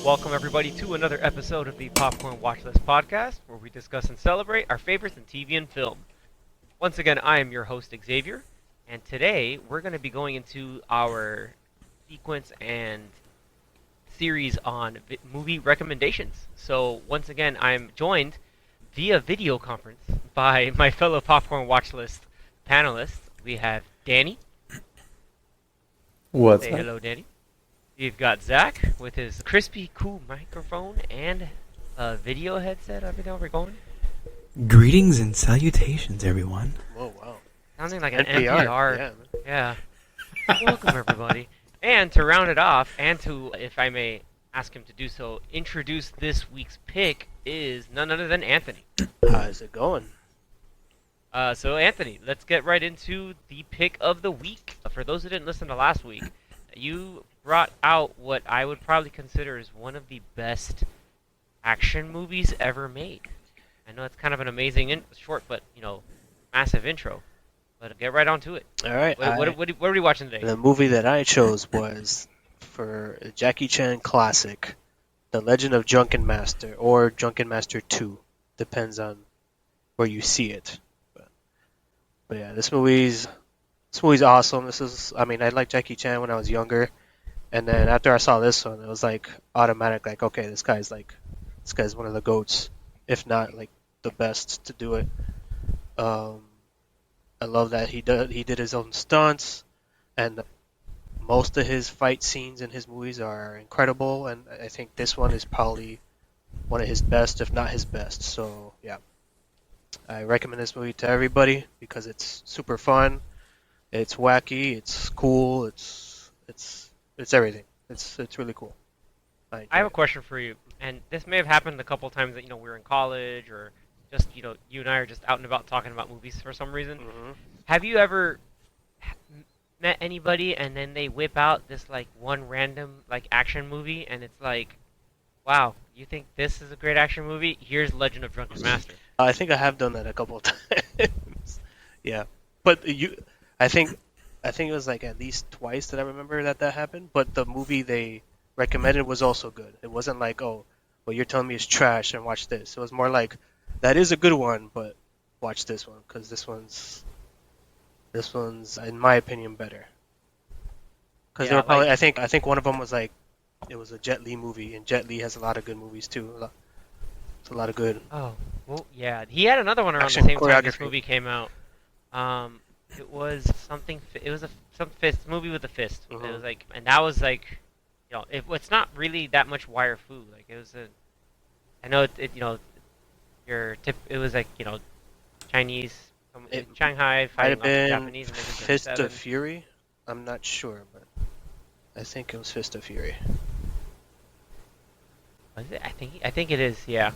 Welcome, everybody, to another episode of the Popcorn Watchlist podcast, where we discuss and celebrate our favorites in TV and film. Once again, I am your host, Xavier, and today we're going to be going into our sequence and series on movie recommendations. So, once again, I'm joined via video conference by my fellow Popcorn Watchlist panelists. We have Danny. What's Say up? hello, Danny. You've got Zach with his crispy, cool microphone and a video headset. Everything we're going. Greetings and salutations, everyone. Whoa, wow. Sounding like an NPR. NPR. Yeah. Yeah. Welcome, everybody. And to round it off, and to, if I may ask him to do so, introduce this week's pick is none other than Anthony. How's it going? So, Anthony, let's get right into the pick of the week. For those who didn't listen to last week, you brought out what I would probably consider as one of the best action movies ever made. I know it's kind of an amazing, short but, massive intro. But get right on to it. All right. What are we watching today? The movie that I chose was for a Jackie Chan classic, The Legend of Drunken Master, or Drunken Master 2. Depends on where you see it. But yeah, this movie's awesome. I liked Jackie Chan when I was younger. And then after I saw this one, it was like automatic, like, okay, this guy's one of the GOATs, if not like the best to do it. I love that he did his own stunts, and most of his fight scenes in his movies are incredible. And I think this one is probably one of his best, if not his best. So yeah, I recommend this movie to everybody because it's super fun, it's wacky, it's cool, it's everything. It's really cool. I have a question for you, and this may have happened a couple times that we were in college, or just you and I are just out and about talking about movies for some reason. Mm-hmm. Have you ever met anybody and then they whip out this like one random like action movie, and it's like, wow, you think this is a great action movie? Here's Legend of Drunken Master. I think I have done that a couple of times. Yeah, but I think it was like at least twice that I remember that happened. But the movie they recommended was also good. It wasn't like, oh, well, you're telling me it's trash and watch this. It was more like, that is a good one, but watch this one because this one's in my opinion better. Because Yeah, probably, I think one of them was like, it was a Jet Li movie, and Jet Li has a lot of good movies too. It's a lot of good. Oh, well, yeah. He had another one around Action the same time this choreography. movie came out. It was something. It was some fist movie with a fist. It Mhm. was like, and that was like, it's not really that much wire fu. Like it was a. I know your tip. It was like Chinese, It Shanghai Might have fighting off the been Japanese in Fist 1937. of Fury. I'm not sure, but I think it was Fist of Fury. Was it? I think it is. Yeah.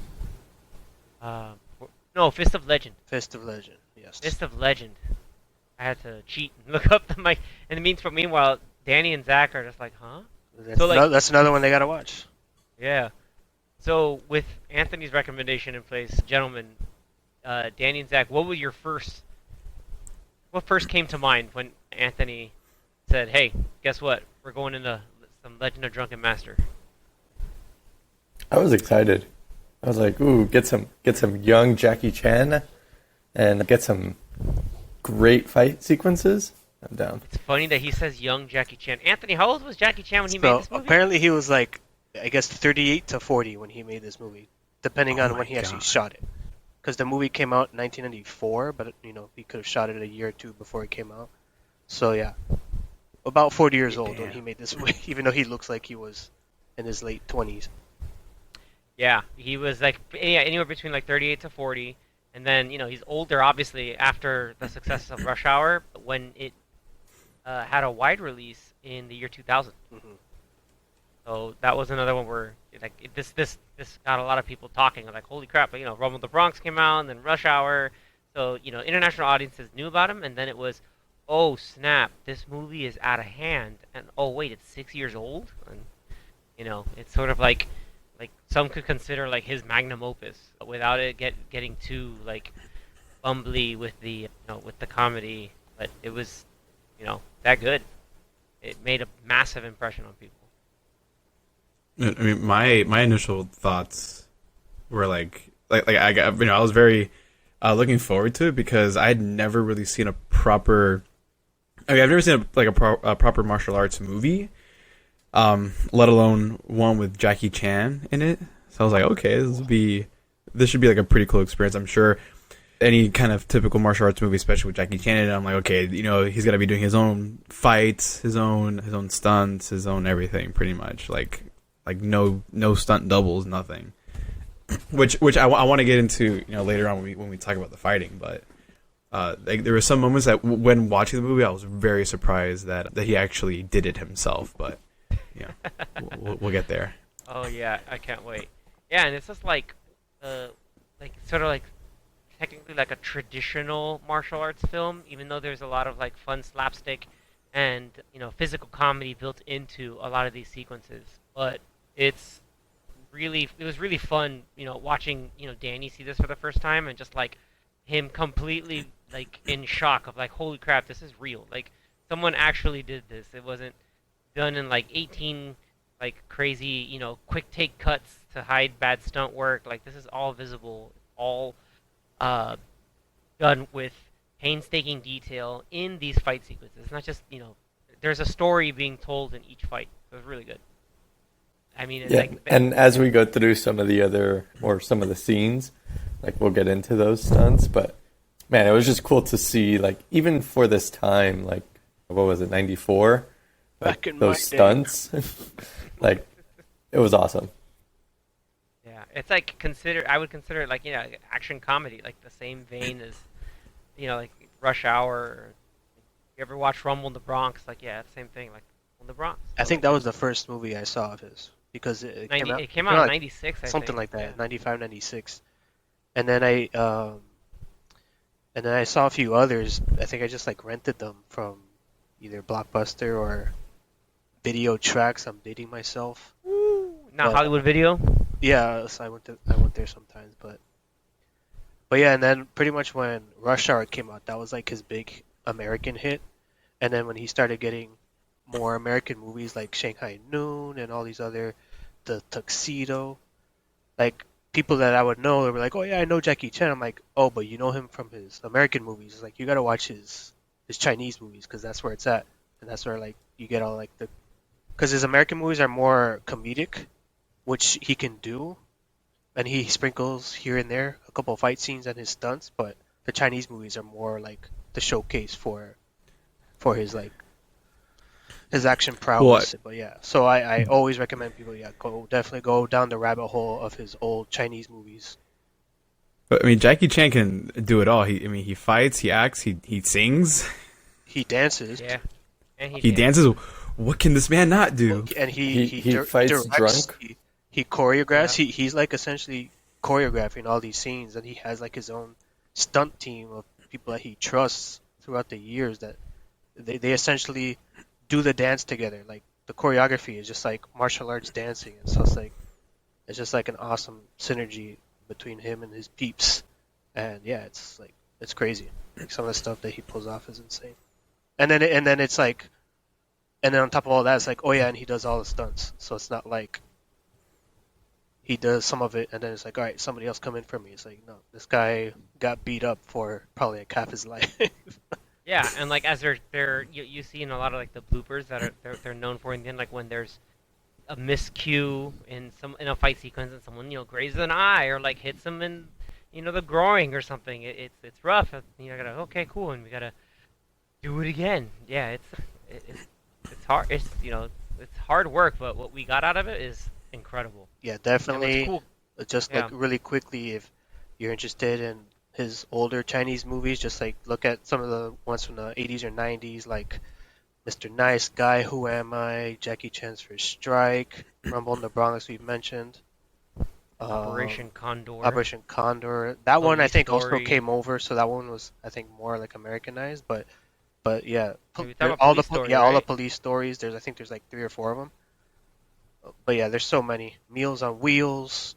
No, Fist of Legend. Fist of Legend. Yes. Fist of Legend. I had to cheat and look up the mic. And meanwhile, Danny and Zach are just like, huh? That's, So, like- that's another one they gotta watch. Yeah. So with Anthony's recommendation in place, gentlemen, Danny and Zach, what first came to mind when Anthony said, "Hey, guess what? We're going into some Legend of Drunken Master." I was excited. I was like, "Ooh, get some young Jackie Chan, and get some great fight sequences." I'm down. It's funny that he says young Jackie Chan. Anthony, how old was Jackie Chan when he made So this movie? apparently he was like, I guess 38 to 40 when he made this movie, depending Oh on my when he actually God. shot it. Because the movie came out in 1994, but he could have shot it a year or two before it came out. So yeah, about 40 years old when Damn. he made this movie, even though he looks like he was in his late 20s. Yeah, he was like anywhere between like 38 to 40, and then he's older obviously after the success of Rush Hour when it had a wide release in the year 2000. Hmm. So that was another one where like this got a lot of people talking like, holy crap! Rumble in the Bronx came out, and then Rush Hour. So international audiences knew about him, and then it was, oh snap, this movie is out of hand, and oh wait, it's 6 years old, and it's sort of like some could consider like his magnum opus without it getting too like bumbly with the with the comedy, but it was that good. It made a massive impression on people. I mean, my initial thoughts were like I got I was very looking forward to it because I'd never really seen a proper. I mean, I've never seen a proper martial arts movie, let alone one with Jackie Chan in it. So I was like, okay, this should be like a pretty cool experience. I'm sure any kind of typical martial arts movie, especially with Jackie Chan in it, I'm like, okay, he's got to be doing his own fights, his own stunts, his own everything, pretty much. Like no stunt doubles, nothing. Which I want to get into later on when we talk about the fighting, but like there were some moments that when watching the movie I was very surprised that he actually did it himself, but yeah, we'll get there. Oh yeah, I can't wait. Yeah, and it's just like sort of like technically like a traditional martial arts film, even though there's a lot of like fun slapstick and physical comedy built into a lot of these sequences. But it's it was really fun, watching Danny see this for the first time and just like him completely like in shock of like holy crap, this is real. Like someone actually did this. It wasn't done in like 18 like crazy, quick take cuts to hide bad stunt work. Like this is all visible, all uh, done with painstaking detail in these fight sequences. It's not just, there's a story being told in each fight. It was really good. I mean, it's Yeah, like, and as we go through some of the other or some of the scenes, like we'll get into those stunts, but man, it was just cool to see like even for this time, like what was it, 94? Like Back in my those day. stunts. Like it was awesome. yeah, it's like I would consider it like, action comedy, like the same vein as, like Rush Hour. Or, you ever watch Rumble in the Bronx? Like, yeah, it's the same thing, like Rumble in the Bronx. I So think like, that was the first movie I saw of his because it came came out in out '96, I something think. like Yeah. that, 95, 96. And then I saw a few others. I think I just like rented them from either Blockbuster or Video Tracks. I'm dating myself. Woo! Now But Hollywood Video. yeah, so I went there sometimes, but yeah, and then pretty much when Rush Hour came out, that was like his big American hit. And then when he started getting more American movies like Shanghai Noon and all these other, the Tuxedo, like people that I would know, they were like, "Oh yeah, I know Jackie Chan." I'm like, "Oh, but you know him from his American movies." It's like you gotta watch his Chinese movies because that's where it's at, and that's where like you get all like the because his American movies are more comedic, which he can do, and he sprinkles here and there a couple of fight scenes and his stunts, but the Chinese movies are more like the showcase for his like his action Well, prowess. But yeah, so I always recommend people, yeah, definitely go down the rabbit hole of his old Chinese movies. I mean, Jackie Chan can do it all. I mean, he fights, he acts, he sings, He dances, Yeah, and he he dances. dances. What can this man not do? and He fights directs, drunk. he choreographs. Yeah. He's like essentially choreographing all these scenes, and he has like his own stunt team of people that he trusts throughout the years that they essentially do the dance together. Like the choreography is just like martial arts dancing, and so it's just like an awesome synergy between him and his peeps. And yeah, it's like it's crazy. Like some of the stuff that he pulls off is insane. And then it's like, and then on top of all that, it's like, oh yeah, and he does all the stunts. So it's not like he does some of it and then it's like, all right, somebody else come in for me. It's like, no, this guy got beat up for probably like half his life. Yeah, and like as you see in a lot of like the bloopers that they're known for in the end, like when there's a miscue in a fight sequence and someone grazes an eye or like hits them in the groin or something. It's rough. Gotta okay, cool, and we gotta do it again. Yeah, it's hard. It's hard work, but what we got out of it is incredible. Yeah, And what's definitely. cool, Just like yeah, really quickly, if you're interested in his older Chinese movies, just like look at some of the ones from the 80s or 90s, like Mr. Nice Guy, Who Am I, Jackie Chan's First Strike, Rumble in the Bronx we've mentioned, um, Operation Condor, Operation Condor. That one I Police think also Story. came over, so that one was I think more like Americanized, but yeah, We talk about all the Police Story, all the right? police stories. I think there's like three or four of them. But yeah, there's so many. Meals on Wheels.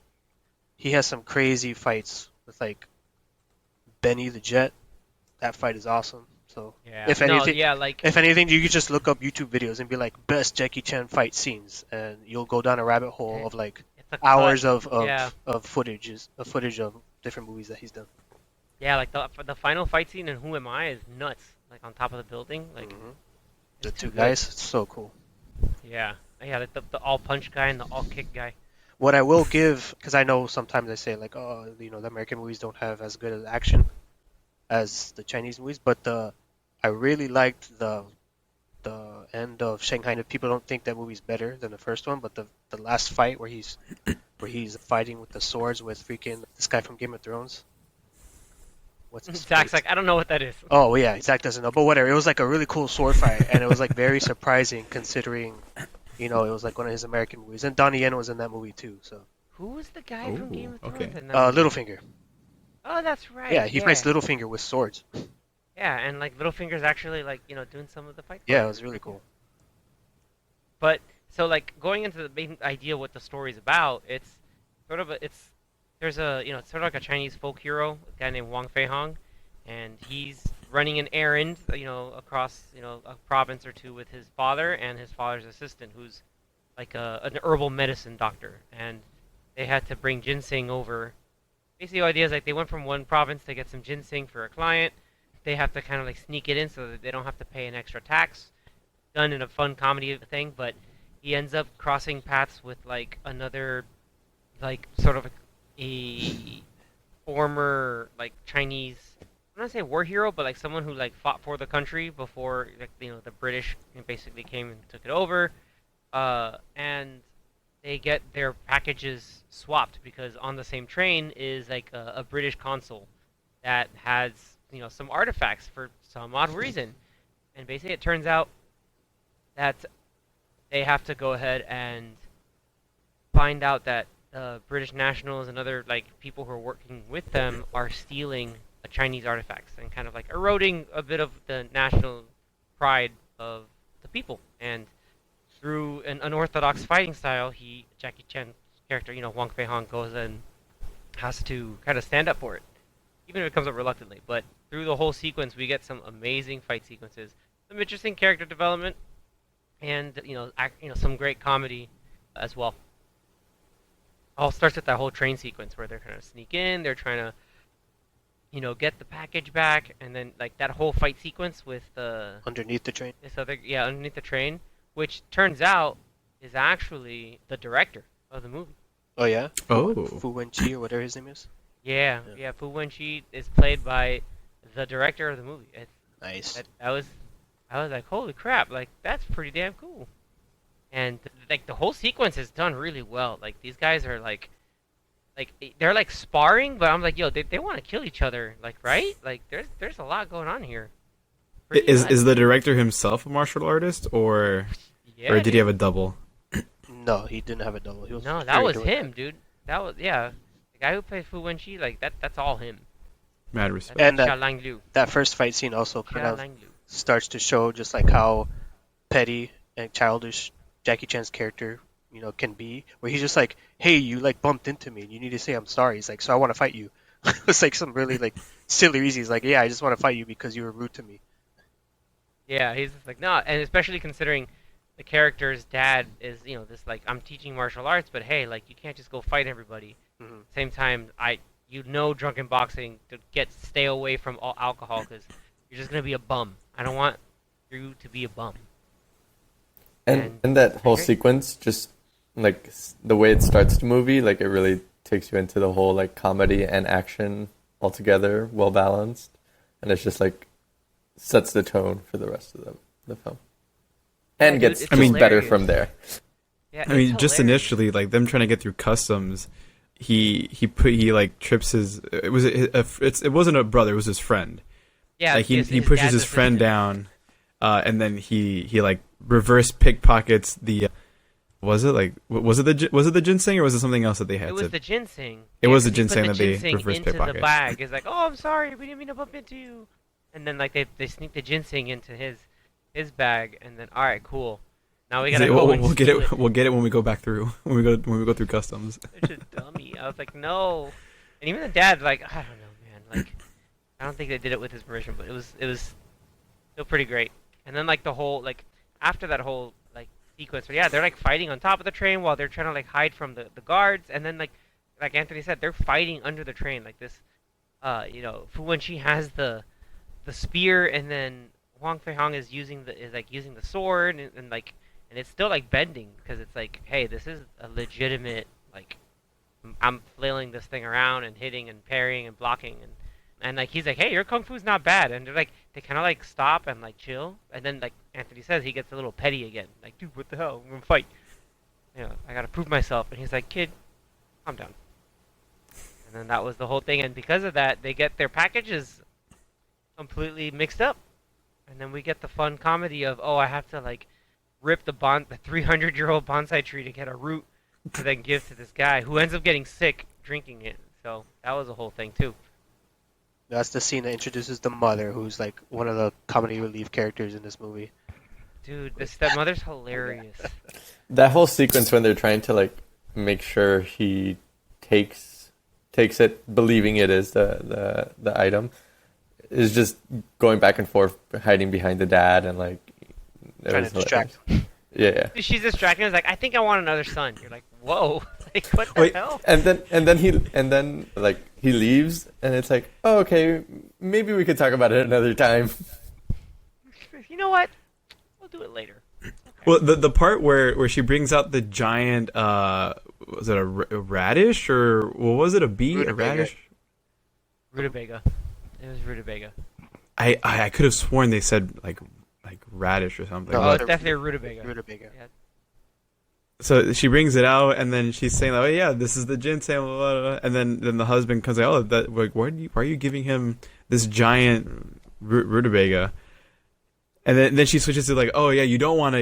He has some crazy fights with like Benny the Jet. That fight is awesome. So Yeah. if No, anything, yeah, like if anything, you could just look up YouTube videos and be like best Jackie Chan fight scenes, and you'll go down a rabbit hole of like it's a cut. hours of Yeah. footage of different movies that he's done. Yeah, like the final fight scene in Who Am I is nuts. Like on top of the building, like Hmm. The it's too two good. guys, it's so cool. Yeah. Yeah, like the all punch guy and the all kick guy. What I will give, because I know sometimes I say like, oh, you know, the American movies don't have as good as action as the Chinese movies, but I really liked the end of Shanghai. And people don't think that movie's better than the first one, but the last fight where he's fighting with the swords with freaking this guy from Game of Thrones. What's his Zach's face? like, I don't know what that is. Oh yeah, Zach doesn't know, but whatever. It was like a really cool sword fight, and it was like very surprising considering, you know, it was like one of his American movies, and Donnie Yen was in that movie too. So Who was the guy from Oh, Game of Thrones? okay. in that movie? Littlefinger. Oh, that's right. Yeah, he fights Littlefinger with swords. Yeah, and like Littlefinger's actually like doing some of the fights. Yeah, it was really cool. But so like going into the main idea what the story's about, it's sort of there's a it's sort of like a Chinese folk hero, a guy named Wang Feihong, and he's running an errand across a province or two with his father and his father's assistant, who's like an herbal medicine doctor, and they had to bring ginseng over. Basically, the idea is like they went from one province to get some ginseng for a client. They have to kind of like sneak it in so that they don't have to pay an extra tax. Done in a fun comedy thing, but he ends up crossing paths with like another, like sort of a former like Chinese. I'm not say war hero, but like someone who like fought for the country before like the British basically came and took it over, and they get their packages swapped because on the same train is like a British consul that has some artifacts for some odd reason, and basically it turns out that they have to go ahead and find out that British nationals and other like people who are working with them are stealing Chinese artifacts and kind of like eroding a bit of the national pride of the people. And through an unorthodox fighting style, Jackie Chan's character, Wang Feihong, goes and has to kind of stand up for it, even if it comes up reluctantly. But through the whole sequence, we get some amazing fight sequences, some interesting character development, and some great comedy as well. All starts with that whole train sequence where they're kind of sneak in, they're trying to get the package back, and then like that whole fight sequence with Underneath the train. this other underneath the train, which turns out is actually the director of the movie. Oh yeah. Oh. Fu Wenqi or whatever his name is. Yeah, Fu Wenqi is played by the director of the movie. Nice. I was like, holy crap, like that's pretty damn cool. And like the whole sequence is done really well. Like these guys are like they're like sparring, but I'm like, yo, they want to kill each other, like right? Like there's a lot going on here. Pretty Is nuts. is the director himself a martial artist, or Yeah, did he have a double? No, he didn't have a double. He was No, that very was good with him, dude. That was the guy who played Fu Wenqi. Like that's all him. Mad respect. That's And Xia Lang Liu. That first fight scene also kind Xia of Lang Liu. starts to show just like how petty and childish Jackie Chan's character, can be. Where he's just like, "Hey, you like bumped into me, and you need to say I'm sorry." He's like, "So I want to fight you." It's like some really like silly reason. He's like, "Yeah, I just want to fight you because you were rude to me." Yeah, he's just like, no, and especially considering the character's dad is, this like, I'm teaching martial arts, but hey, like, you can't just go fight everybody. Mhm. Same time, drunken boxing to stay away from all alcohol because you're just gonna be a bum. I don't want you to be a bum. And that whole Okay. sequence, just like the way it starts the movie, like it really takes you into the whole like comedy and action altogether, well balanced, and it's just like sets the tone for the rest of the film, and dude, gets it's just better hilarious. from there. Yeah, I mean, it's just hilarious. initially, like them trying to get through customs, he like trips his. It wasn't a brother; it was his friend. Yeah, Like he his pushes dad's his friend assistant. down, and then he like reverse pickpockets the. Was it the ginseng or was it something else that they had? It was the ginseng. It was the 'cause he put ginseng that they ginseng reverse into the pickpocket. bag. It's like, oh, I'm sorry, we didn't mean to bump into you. And then like they sneak the ginseng into his bag, and then all right, cool. Now we gotta go and we'll get steal it. We'll get it when we go back through. When we go through customs. Such a dummy. I was like, no. And even the dad, like, I don't know, man. Like, I don't think they did it with his permission, but it was still pretty great. And then like the whole like after that whole like sequence, where yeah, they're like fighting on top of the train while they're trying to like hide from the guards, and then like Anthony said, they're fighting under the train like this. Fu Wenqi has the spear, and then Huang Fei Hong is like using the sword, and like and it's still like bending because it's like, hey, this is a legitimate like I'm flailing this thing around and hitting and parrying and blocking and like he's like, hey, your kung fu's not bad, and they're like they kind of like stop and like chill, and then like Anthony says he gets a little petty again, like dude, what the hell, I'm gonna fight, I gotta prove myself, and he's like, kid, calm down, and then that was the whole thing, and because of that they get their packages completely mixed up, and then we get the fun comedy of, oh, I have to like rip the 300-year-old bonsai tree to get a root to then give to this guy who ends up getting sick drinking it. So that was a whole thing too. That's the scene that introduces the mother, who's like one of the comedy relief characters in this movie. Dude, the stepmother's hilarious. That whole sequence when they're trying to like make sure he takes it, believing it is the item, is just going back and forth, hiding behind the dad, and like Trying to distract him. Yeah. She's distracting. It's like, I think I want another son. You're like, whoa, like what the Wait, hell? and then like he leaves, and it's like, oh, okay, maybe we could talk about it another time. You know what? We'll do it later. Okay. Well, the part where she brings out the giant, was it a radish, or what was it, a bee? A radish? Rutabaga. It was rutabaga. I could have sworn they said like radish or something. No, Oh, it's definitely a rutabaga. Rutabaga. Yeah. So she brings it out, and then she's saying, "Oh yeah, this is the ginseng." Blah, blah, blah. And then the husband comes like, "Oh, that like why are you giving him this giant rutabaga?" And then she switches to like, "Oh yeah, you don't want to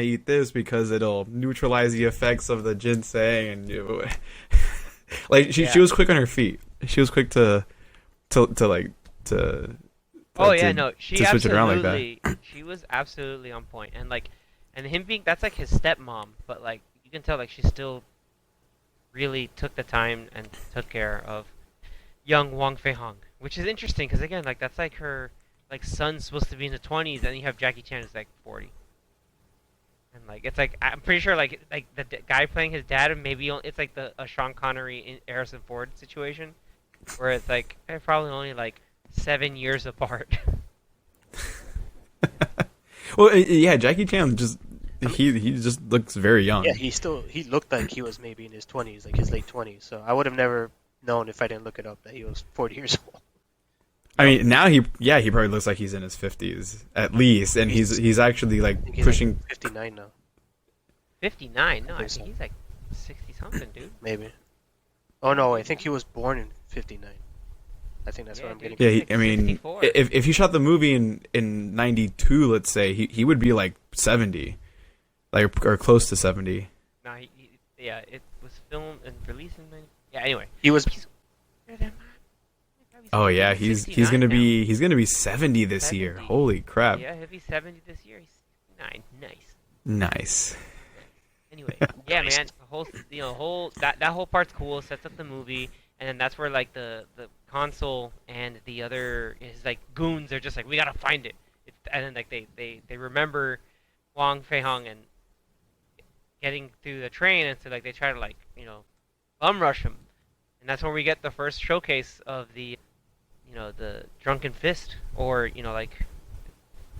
eat this because it'll neutralize the effects of the ginseng." And like she was quick on her feet. She was quick to Oh to- yeah, no, she to switch it around like absolutely, she was absolutely on point, and like, and him being that's like his stepmom, but like you can tell like she still really took the time and took care of young Wang Fei Hong, which is interesting because again, like that's like her like son's supposed to be in the 20s, and you have Jackie Chan who's like 40, and like it's like I'm pretty sure like the guy playing his dad maybe it's like a Sean Connery in Harrison Ford situation, where it's like they're probably only like 7 years apart. Well, yeah, Jackie Chan just he just looks very young. Yeah, he looked like he was maybe in his 20s, like his late 20s. So I would have never known if I didn't look it up that he was 40 years old. I mean, now he probably looks like he's in his 50s at least, and he's actually I like think he's pushing. like 59 now, 59? No, I think think so. he's like 60 something, dude. maybe. Oh no, I think he was born in 59. I think that's Yeah, what I'm dude. getting. Yeah, I mean, 64. if he shot the movie in '92, let's say, he would be like 70, like or close to 70. Nah, yeah, it was filmed and released in 90. Yeah, anyway. He was He's older than mine. Oh yeah, he's 69 gonna now. be 70 this year. 70. Holy crap! Yeah, he'll be 70 this year. He's 69. Nice. Nice. Anyway, yeah, man, the whole that whole part's cool. Sets up the movie, and then that's where like the consul and the other his like goons are just like, we gotta find it. And then like they remember Wang Fei Hong and getting through the train, and so like they try to like bum rush him, and that's where we get the first showcase of the the Drunken Fist, or like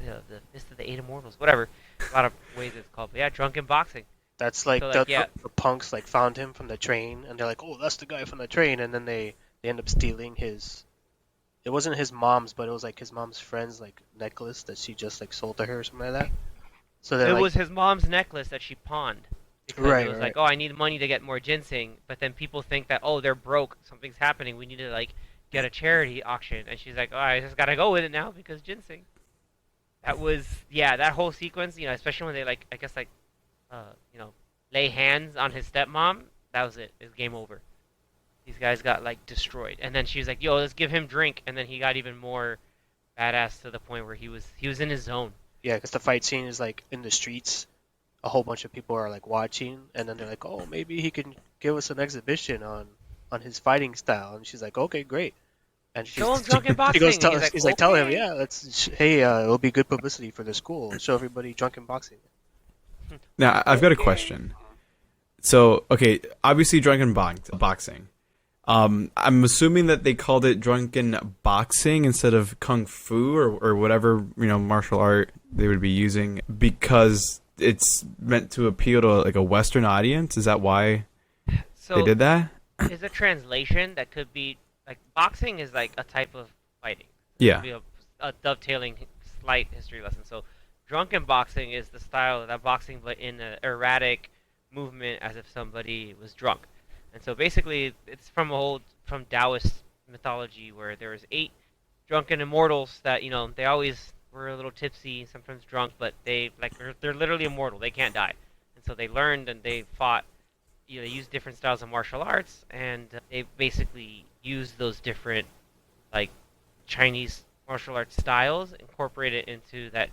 the Fist of the Eight Immortals, whatever. A lot of ways it's called, but yeah, drunken boxing. That's like, So, like, the punks like found him from the train, and they're like, "Oh, that's the guy from the train," and then they end up stealing his. It wasn't his mom's, but it was like his mom's friend's like necklace that she just like sold to her or something like that. So It then was his mom's necklace that she pawned. Because Right, it was right. like, oh, I need money to get more ginseng, but then people think that, oh, they're broke, something's happening, we need to like get a charity auction, and she's like, oh, I just gotta go with it now because ginseng. That was that whole sequence, especially when they like, I guess like, lay hands on his stepmom. That was it. It was game over. These guys got like destroyed, and then she was like, yo, let's give him drink, and then he got even more badass to the point where he was in his zone. yeah, because the fight scene is like in the streets. A whole bunch of people are like watching, and then they're like, "Oh, maybe he can give us an exhibition on his fighting style." And she's like, "Okay, great." And Show him drunken she goes, boxing. And he's like, tell him, "Okay." yeah, hey, it'll be good publicity for the school. Show everybody drunken boxing. Now, I've got a question. So, okay, obviously drunken boxing. I'm assuming that they called it drunken boxing instead of kung fu or whatever, martial art they would be using because it's meant to appeal to like a Western audience. Is that why So they did that? is a translation that could be like boxing is like a type of fighting. Yeah. Be a dovetailing slight history lesson. So drunken boxing is the style of that boxing, but in an erratic movement, as if somebody was drunk. And so basically, it's from Taoist mythology where there was 8 drunken immortals that they always were a little tipsy, sometimes drunk, but they're literally immortal. They can't die. And so they learned and they fought. They used different styles of martial arts, and they basically used those different like Chinese martial arts styles, incorporate it into that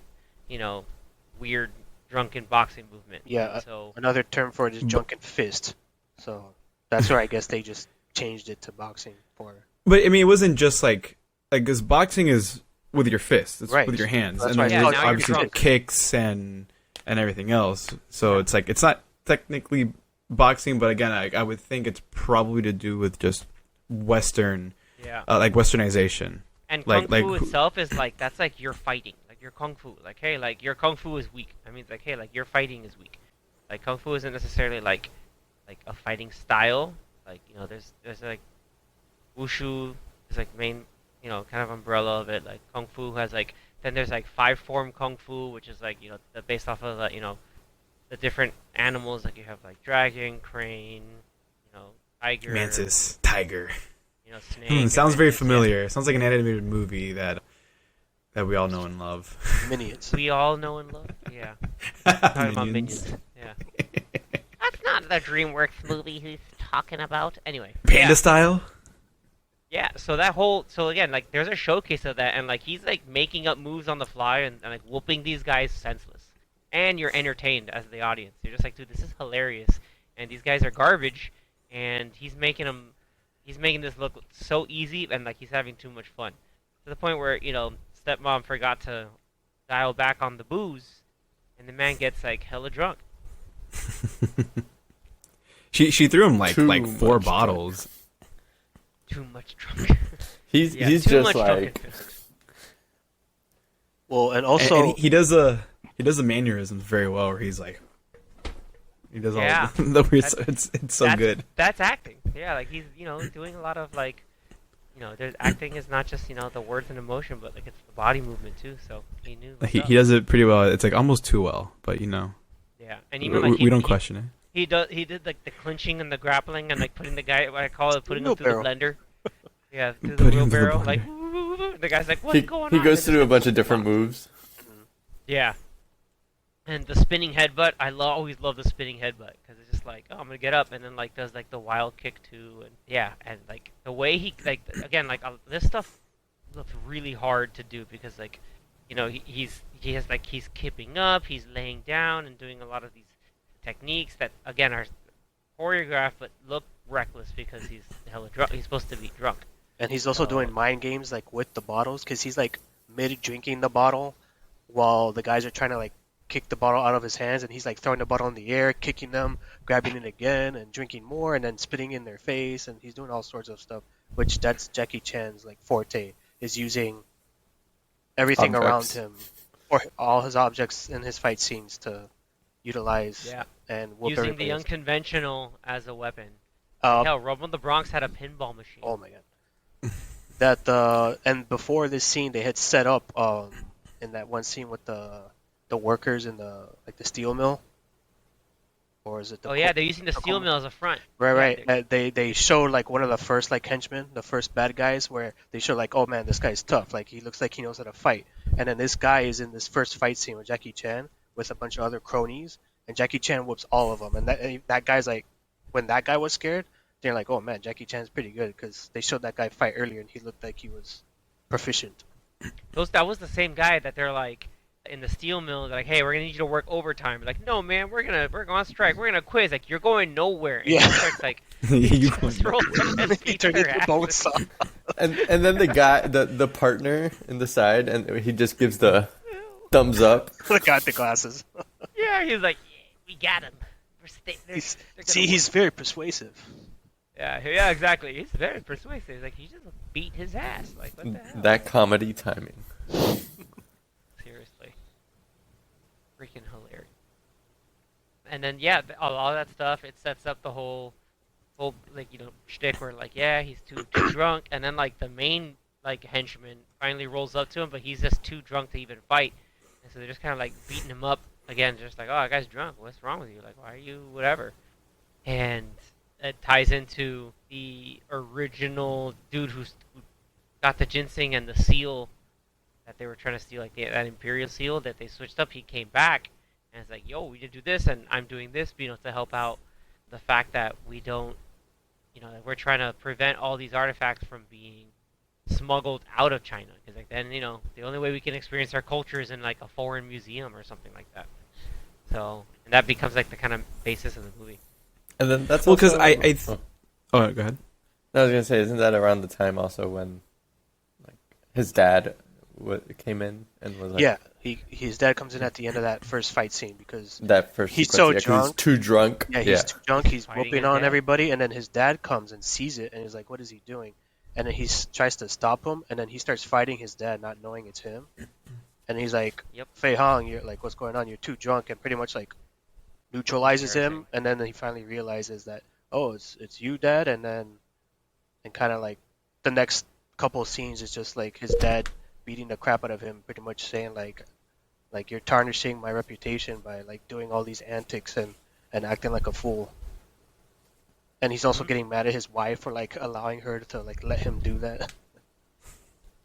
weird drunken boxing movement. Yeah, So another term for it is drunken fist. So that's where I guess they just changed it to boxing for. But I mean, it wasn't just like because boxing is with your fists, it's Right. with your hands, That's and why then it's there's called obviously drunk. kicks and everything else. So it's like it's not technically boxing, but again, I would think it's probably to do with just Western, yeah. like Westernization. And Like- kung fu like- itself is like that's like you're fighting, like your kung fu, like hey, like your kung fu is weak. I mean, it's like hey, like your fighting is weak. Like kung fu isn't necessarily like a fighting style. Like there's like wushu is like main kind of umbrella of it. Like kung fu has like then there's like 5-form kung fu, which is like based off of the different animals. Like you have like dragon, crane, tiger, Mantis, tiger. Snake. and Sounds very mantis, yeah. familiar. Sounds like an animated movie that we all know and love. Minions. We all know and love. Yeah. Talking about Minions. minions. Yeah. That's not the DreamWorks movie he's talking about. Anyway. Panda yeah. style. Yeah, so again, like there's a showcase of that, and like he's like making up moves on the fly and like whooping these guys senseless. And you're entertained as the audience. You're just like, dude, this is hilarious. And these guys are garbage, and he's making this look so easy, and like he's having too much fun. To the point where, stepmom forgot to dial back on the booze, and the man gets like hella drunk. She threw him like Too 4 much bottles. Too much drunk. He's Yeah, he's too just much like drunken physics. Well, and And also he does the mannerisms very well, where he's like, he does Yeah. all the weird. That's- It's so good. That's acting. Yeah, like he's doing a lot of like there's acting is not just the words and emotion, but like it's the body movement too. So he knew. what's up. He does it pretty well. It's like almost too well, but Yeah, and we, even like we don't question it. He did like the clinching and the grappling and like putting the guy, what I call it, putting him through the blender. Yeah, through the Putting him through the wheelbarrow. blender. Like the guy's like, what's going he on? goes And through a it's bunch like, of different moves. Yeah. And the spinning headbutt, I always love the spinning headbutt because it's just like, oh, I'm gonna get up, and then like does like the wild kick too, and yeah, and like the way he like again like this stuff looks really hard to do because like he's kipping up, he's laying down and doing a lot of these techniques that again are choreographed but look reckless because he's hella drunk. He's supposed to be drunk. and he's also doing mind games like with the bottles because he's like mid drinking the bottle while the guys are trying to like kick the bottle out of his hands, and he's like throwing the bottle in the air, kicking them, grabbing it again, and drinking more, and then spitting in their face, and he's doing all sorts of stuff. Which that's Jackie Chan's like forte, is using everything around Objects. him or all his objects in his fight scenes to utilize Yeah. and whoop Using the everybody's- unconventional as a weapon. Uh, Hell, Rumble in the Bronx had a pinball machine. Oh my god. That and before this scene they had set up in that one scene with the workers in the steel mill, or is it the Oh yeah, they're using the steel Tacoma. mill as a front. right Yeah, they showed like one of the first like henchmen, the first bad guys, where they show like, oh man, this guy's tough, like he looks like he knows how to fight, and then this guy is in this first fight scene with Jackie Chan with a bunch of other cronies, and Jackie Chan whoops all of them, and that guy's like, when that guy was scared, they're like, oh man, Jackie Chan's pretty good, because they showed that guy fight earlier and he looked like he was proficient. That was the same guy that they're like in the steel mill. They're like, hey, we're gonna need you to work overtime. They're like, no man, we're going on strike. We're gonna quiz. Like you're going nowhere. And Yeah. he starts like You just rolls up and He beats turned their into ass. Bonesaw. and then the guy, the partner in the side, and he just gives the thumbs up. Look at the glasses. Yeah, he's like, yeah, we got him. He's very persuasive. Yeah, exactly. He's very persuasive. Like, he just beat his ass. Like, what the hell? That comedy timing. Seriously. Freaking hilarious. And then, yeah, all that stuff, it sets up the whole like, shtick where, like, yeah, he's too drunk. And then, like, the main, like, henchman finally rolls up to him, but he's just too drunk to even fight. And so they're just kind of, like, beating him up. Again, just like, oh, that guy's drunk. What's wrong with you? Like, why are you whatever? And it ties into the original dude who got the ginseng and the seal that they were trying to steal, like that Imperial seal that they switched up. He came back and it's like, yo, we did do this, and I'm doing this, to help out the fact that we don't, that we're trying to prevent all these artifacts from being smuggled out of China. Because like then, the only way we can experience our culture is in like a foreign museum or something like that. So, and that becomes like the kind of basis of the movie. And then that's Well, because also, oh, go ahead. I was gonna say, isn't that around the time also when, like, his dad came in and was like, Yeah, his dad comes in at the end of that first fight scene because that first he's sequence, so 'cause he's drunk. too drunk. Yeah, he's too drunk. He's Fighting whooping his on dad. everybody, and then his dad comes and sees it, and he's like, "What is he doing?" And then he tries to stop him, and then he starts fighting his dad, not knowing it's him. And he's like, Yep. "Fei Hong, you're like, what's going on? You're too drunk," and pretty much like neutralizes him. Embarrassing. And then he finally realizes that, oh, it's you, Dad. And kind of like the next couple of scenes is just like his dad beating the crap out of him, pretty much saying like you're tarnishing my reputation by like doing all these antics and acting like a fool. And he's also getting mad at his wife for like allowing her to like let him do that.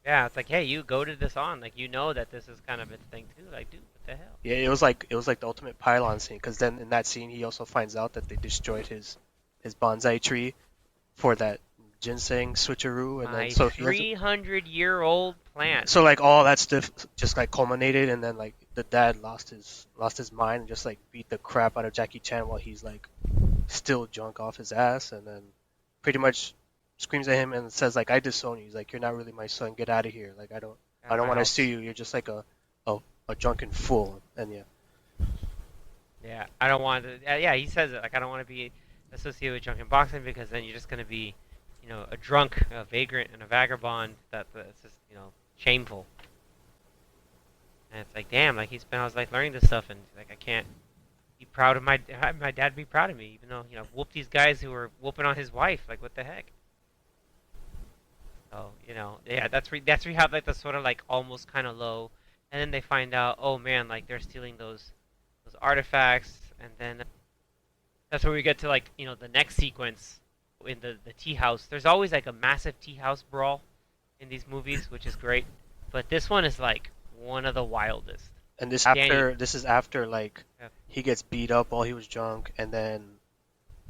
Yeah, it's like, hey, you goaded this on. Like, that this is kind of its thing too. Like, dude, what the hell? Yeah, it was like the ultimate pylon scene, because then in that scene he also finds out that they destroyed his bonsai tree for that ginseng switcheroo, and My then so he has, 300-year-old plant. so like all that stuff just like culminated, and then like the dad lost his mind and just like beat the crap out of Jackie Chan while he's like still drunk off his ass, and then pretty much screams at him and says like, I disown you. He's like, you're not really my son. Get out of here. Like I don't want to see you. You're just like a drunken fool. And yeah. Yeah, I don't want to. Yeah, he says it. Like, I don't want to be associated with drunken boxing because then you're just going to be, a drunk, a vagrant, and a vagabond that's just, shameful. And it's like, damn, like, he spent all his life learning this stuff, and like, I can't be proud of my dad be proud of me, even though, whoop these guys who were whooping on his wife. Like, what the heck? So, yeah, that's where you have like the sort of like almost kind of low, and then they find out, oh man, like they're stealing those artifacts, and then that's where we get to like the next sequence in the tea house. There's always like a massive tea house brawl in these movies, which is great, but this one is like one of the wildest. And this Danny. is after like Yeah. he gets beat up while he was drunk, and then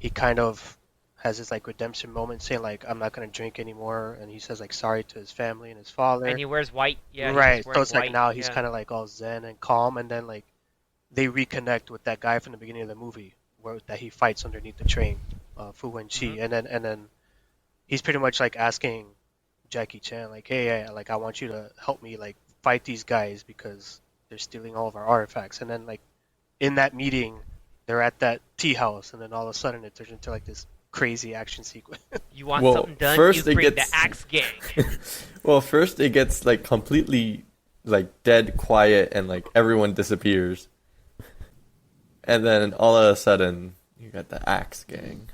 he kind of has this like redemption moment, saying like, I'm not gonna drink anymore, and he says like sorry to his family and his father. And he wears white. Yeah, Right. he's So wearing it's like white, now he's yeah. kind of like all zen and calm, and then like they reconnect with that guy from the beginning of the movie that he fights underneath the train, Fu Wenqi, Mhm. and then he's pretty much like asking Jackie Chan like, hey, like I want you to help me like fight these guys because they're stealing all of our artifacts. And then like in that meeting, they're at that tea house, and then all of a sudden it turns into like this crazy action sequence. You want Well, something done? first you it bring gets- the Axe Gang. Well, first it gets like completely like dead quiet and like everyone disappears. And then all of a sudden you got the Axe Gang.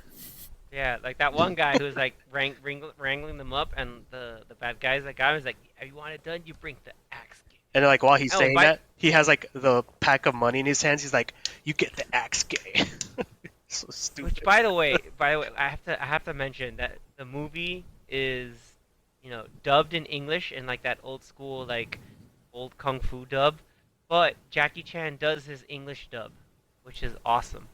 Yeah, like that one guy who's like wrangling them up, and the bad guys. That guy was like, "If you want it done, you bring the Axe Gang." And like while he's Oh, saying by- that, he has like the pack of money in his hands. He's like, "You get the axe, gay." So stupid. Which, by the way, I have to mention that the movie is, dubbed in English in like that old school like old kung fu dub, but Jackie Chan does his English dub, which is awesome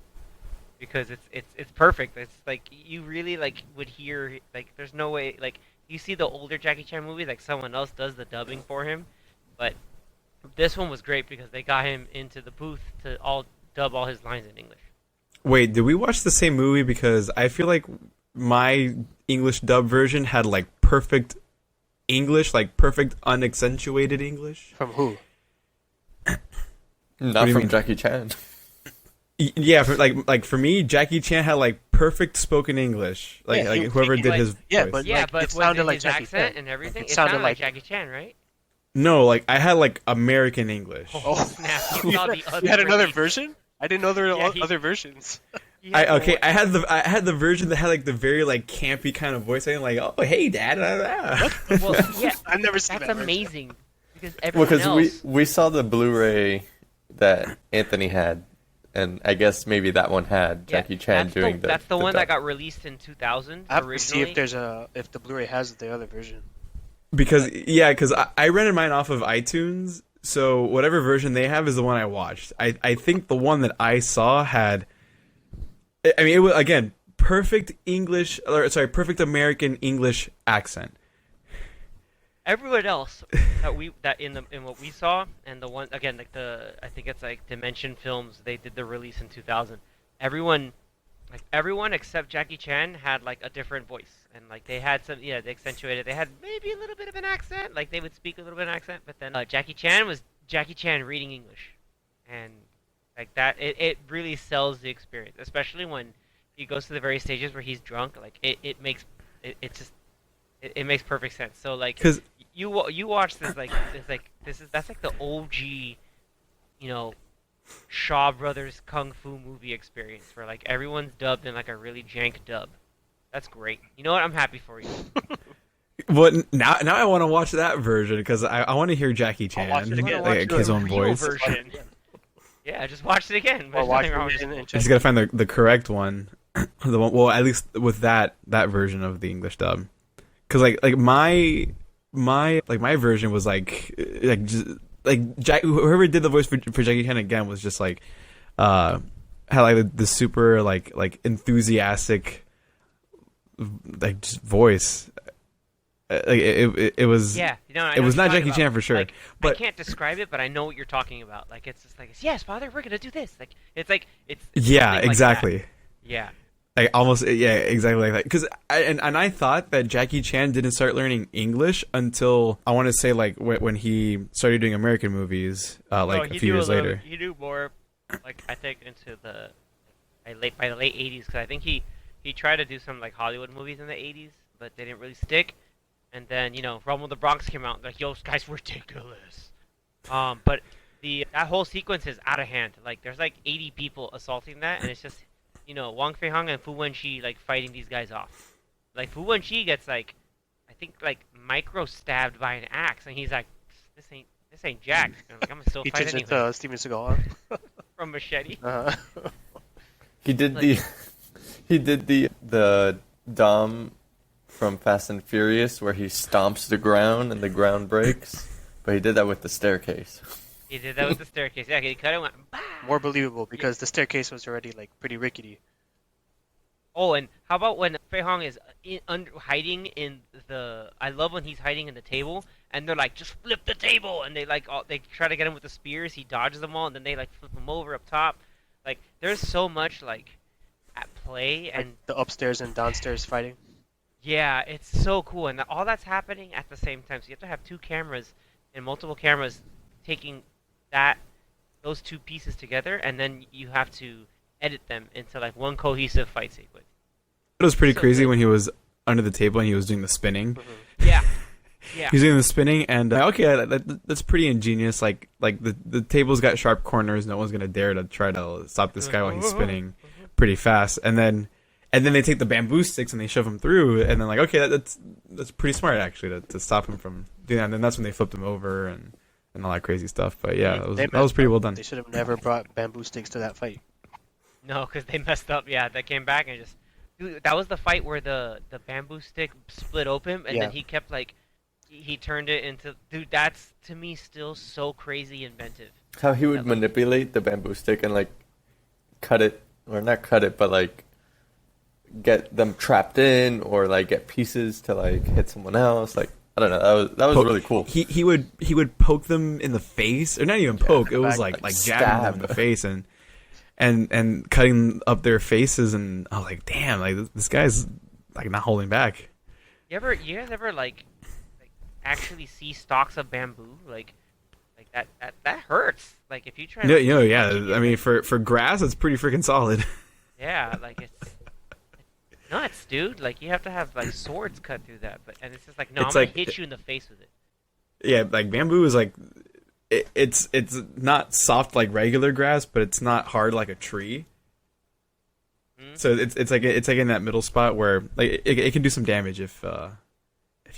because it's perfect. It's like you really like would hear like there's no way like you see the older Jackie Chan movies like someone else does the dubbing for him, but this one was great because they got him into the booth to dub all his lines in English. Wait, did we watch the same movie? Because I feel like my English dub version had like perfect English, like perfect unaccentuated English. From who? Not do you from mean? Jackie Chan. Yeah, like for me, Jackie Chan had like perfect spoken English. Like Yeah, like he- whoever he- did like- his yeah, voice. but- Yeah, Like, but it was sounded it like his Jackie accent Chan. and everything? It It sounded sounded like like- Jackie Chan, right? No, like I had like American English. Oh, Snap! You saw the other you had another release. version? I didn't know there were Yeah, he- other versions. You had the one- I had the version that had like the very like campy kind of voice saying like, "Oh, hey, dad." Well, yeah, I've never seen that's that version. amazing because Well, everyone because else. we saw the Blu-ray that Anthony had, and I guess maybe that one had Yeah, Jackie Chan that's doing that's the one that dub. got released in 2000 I have to originally. see if the Blu-ray has the other version. Because I rented mine off of iTunes, so whatever version they have is the one I watched. I think the one that I saw had, I mean, it was again perfect English, or sorry, perfect American English accent. Everyone else that in what we saw, and the one again, like I think it's like Dimension Films, they did the release in 2000. Everyone except Jackie Chan had like a different voice, and like they had some, yeah, they accentuated. They had maybe a little bit of an accent, like they would speak a little bit of an accent, but then Jackie Chan was Jackie Chan reading English, and like that, it really sells the experience, especially when he goes to the very stages where he's drunk. Like it makes it makes perfect sense. So like, 'Cause- you watch this that's like the OG, you know, Shaw Brothers kung fu movie experience where like everyone's dubbed in like a really jank dub. That's great. You know what? I'm happy for you. What now I want to watch that version because I want to hear Jackie Chan watch it again. like his own Real voice. version. Yeah, just watch it again. Or There's watch nothing wrong it with and it. I just gotta find the correct one, the one. Well, at least with that version of the English dub, because like my version was just, whoever did the voice for Jackie Chan again was just like had like the super like enthusiastic like just voice. Like it was Yeah, you know, I it know was what not you're Jackie talking Chan about. for sure, Like, I but can't describe it, but I know what you're talking about. Like it's just like, yes, father, we're gonna do this. Like it's yeah, something like exactly. that. Yeah. Like almost, yeah, exactly like that. Because I thought that Jackie Chan didn't start learning English until I want to say like when he started doing American movies, like No, a few years later. He knew more, like I think into the by the late '80s, because I think he tried to do some like Hollywood movies in the '80s, but they didn't really stick. And then Rumble in the Bronx came out, like, yo, this guy's ridiculous. But that whole sequence is out of hand. Like there's like 80 people assaulting that, and it's just Wang Fei Hong and Fu Wenqi like fighting these guys off. Like Fu Wenqi gets like, I think like micro stabbed by an axe, and he's like, this ain't Jack. And I'm like, I'm gonna still He fight turns anyway. into Steven Seagal. From machete. He did Like- the Dom from Fast and Furious where he stomps the ground and the ground breaks, but he did that with the staircase. He did that with the staircase. Yeah, he cut it. Went, bah! More believable because the staircase was already like pretty rickety. Oh, and how about when Fei Hong is hiding in the? I love when he's hiding in the table, and they're like, just flip the table, and they they try to get him with the spears. He dodges them all, and then they like flip him over up top. Like there's so much like at play, and The upstairs and downstairs fighting. yeah, it's so cool, and all that's happening at the same time. So you have to have two cameras and multiple cameras taking those two pieces together, and then you have to edit them into like one cohesive fight sequence. It was pretty So crazy good. when he was under the table and he was doing the spinning. Yeah, yeah. He was doing the spinning, and okay, that's pretty ingenious. Like the table's got sharp corners. No one's gonna dare to try to stop this guy while he's spinning pretty fast. And then they take the bamboo sticks and they shove him through. And then like, okay, that's pretty smart actually to stop him from doing that. And then that's when they flipped him over and all that crazy stuff. But yeah, that was pretty well done. They should have never brought bamboo sticks to that fight. No, because they messed up. Yeah, they came back and just. Dude, that was the fight where the bamboo stick split open, and Yeah. then he kept like. He turned it into. Dude, that's to me still so crazy inventive. How he would manipulate the bamboo stick and like cut it, or not cut it, but like get them trapped in, or like get pieces to like hit someone else. Like I don't know, that was really cool. He would poke them in the face, or not even poke. It was back, like stab. jabbing them in the face and cutting up their faces, and I was like, damn, like this guy's like not holding back. You guys ever like actually see stalks of bamboo, like that hurts. Like if you try No, like yeah. touching I it, mean, like for grass, it's pretty freaking solid. yeah, like it's nuts, dude. Like you have to have like swords cut through that. But and it's just like no, I'm It's gonna like, hit you in the face with it. yeah, like bamboo is like, it's not soft like regular grass, but it's not hard like a tree. Hmm? So it's like in that middle spot where like it can do some damage if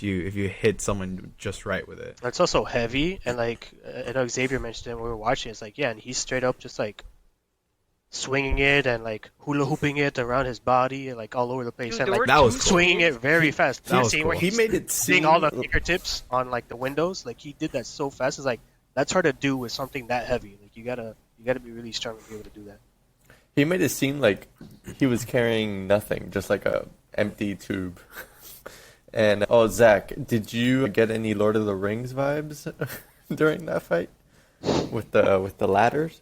you hit someone just right with it. It's also heavy, and like I know Xavier mentioned it when we were watching. It's like, yeah, and he's straight up just like swinging it and like hula hooping it around his body, and, like all over the place, Dude, and there like were That was two cool. swinging it scenes. very fast. That You was see where cool. He he's made it seeing all the seem fingertips on like the windows. Like he did that so fast. It's like that's hard to do with something that heavy. Like you gotta be really strong to be able to do that. he made it seem like he was carrying nothing, just like a empty tube. And oh, Zach, did you get any Lord of the Rings vibes during that fight with the ladders?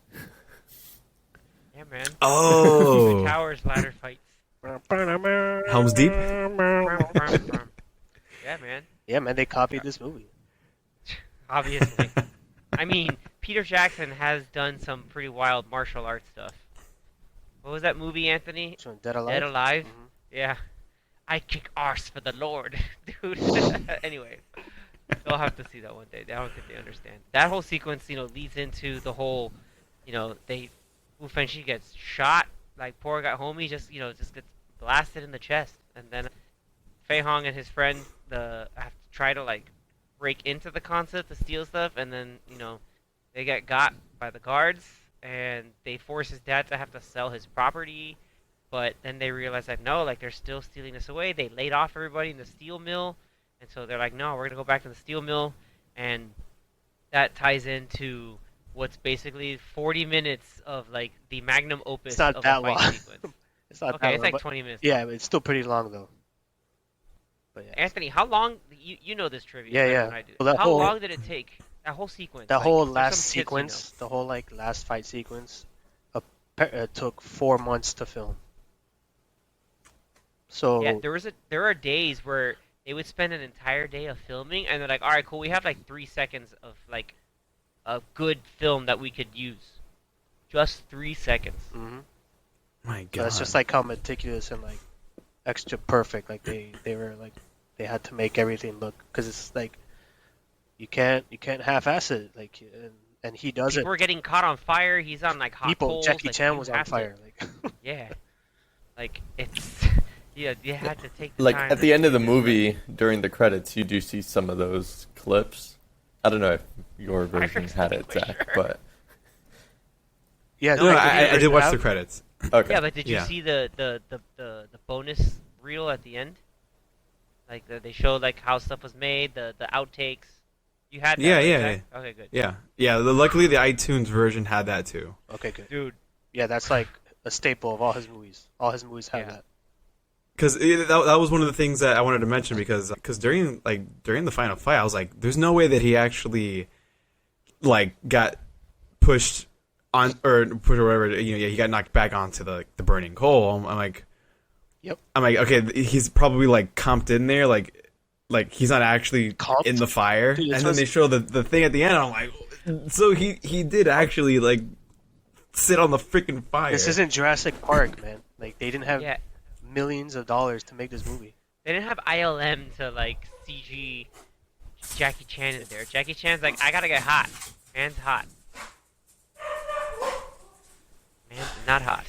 Yeah, man. Two Oh, towers ladder fights. Helm's Deep. Yeah, man. Yeah, man, they copied this movie. Obviously. I mean, Peter Jackson has done some pretty wild martial arts stuff. What was that movie, Anthony? So Dead Alive. Dead Alive? Mhm. Yeah. I kick arse for the Lord, dude. Anyway, they'll have to see that one day. I don't think they understand. That whole sequence, leads into the whole, Wu Fengxi gets shot. Like poor guy homie just gets blasted in the chest, and then Fei Hong and his friend have to try to like break into the concept to steal stuff, and then they get got by the guards, and they force his dad to have to sell his property. But then they realize that no, like they're still stealing this away. They laid off everybody in the steel mill, and so they're like, no, we're gonna go back to the steel mill, and that ties into what's basically 40 minutes of like the magnum opus It's not of that a fight long. sequence. It's not Okay, that it's long, like but 20 minutes. yeah, long. but it's still pretty long though. But yeah, Anthony, how long? You know this trivia Yeah, better yeah. than I do. Well, that How whole- long did it take? That whole sequence. that like, whole is there last some tips you know? sequence, the whole like last fight sequence, took 4 months to film. So Yeah, there are days where they would spend an entire day of filming, and they're like, all right, cool, we have like 3 seconds of like a good film that we could use. Just 3 seconds. mhm. My So God. it's just like how meticulous and like extra perfect. Like they were like they had to make everything look because it's like you can't half-ass it. Like and he does People it. were getting caught on fire. He's on like hot People, coals. Jackie like, Chan you was on have to- fire. Like Yeah, like it's yeah, you had to take the Like time at to the end of the do this, like- movie, during the credits, you do see some of those clips. I don't know if your version had it, for Zach, sure. but yeah, No, like, I did watch have- the credits. okay. Yeah, but did you Yeah. see the bonus reel at the end? Like they showed like how stuff was made, the outtakes. You had that, Yeah, right, yeah, Zach? Okay, good. Yeah. Luckily, the iTunes version had that too. Okay, good. Dude, Yeah, that's like a staple of all his movies. All his movies have Yeah. that. Because that was one of the things that I wanted to mention because during the final fight, I was like, "There's no way that he actually like got pushed on or pushed or whatever. He got knocked back onto the burning coal." I'm like, Yep. I'm like, okay, he's probably like comped in there, like he's not actually Comped? in the fire. Dude, it and then says- they show the thing at the end. And I'm like, so he did actually like sit on the freaking fire. This isn't Jurassic Park, man. Like they didn't have yeah, millions of dollars to make this movie. they didn't have ILM to like CG Jackie Chan in there. Jackie Chan's like, I gotta get hot. Man's hot. Man's not hot.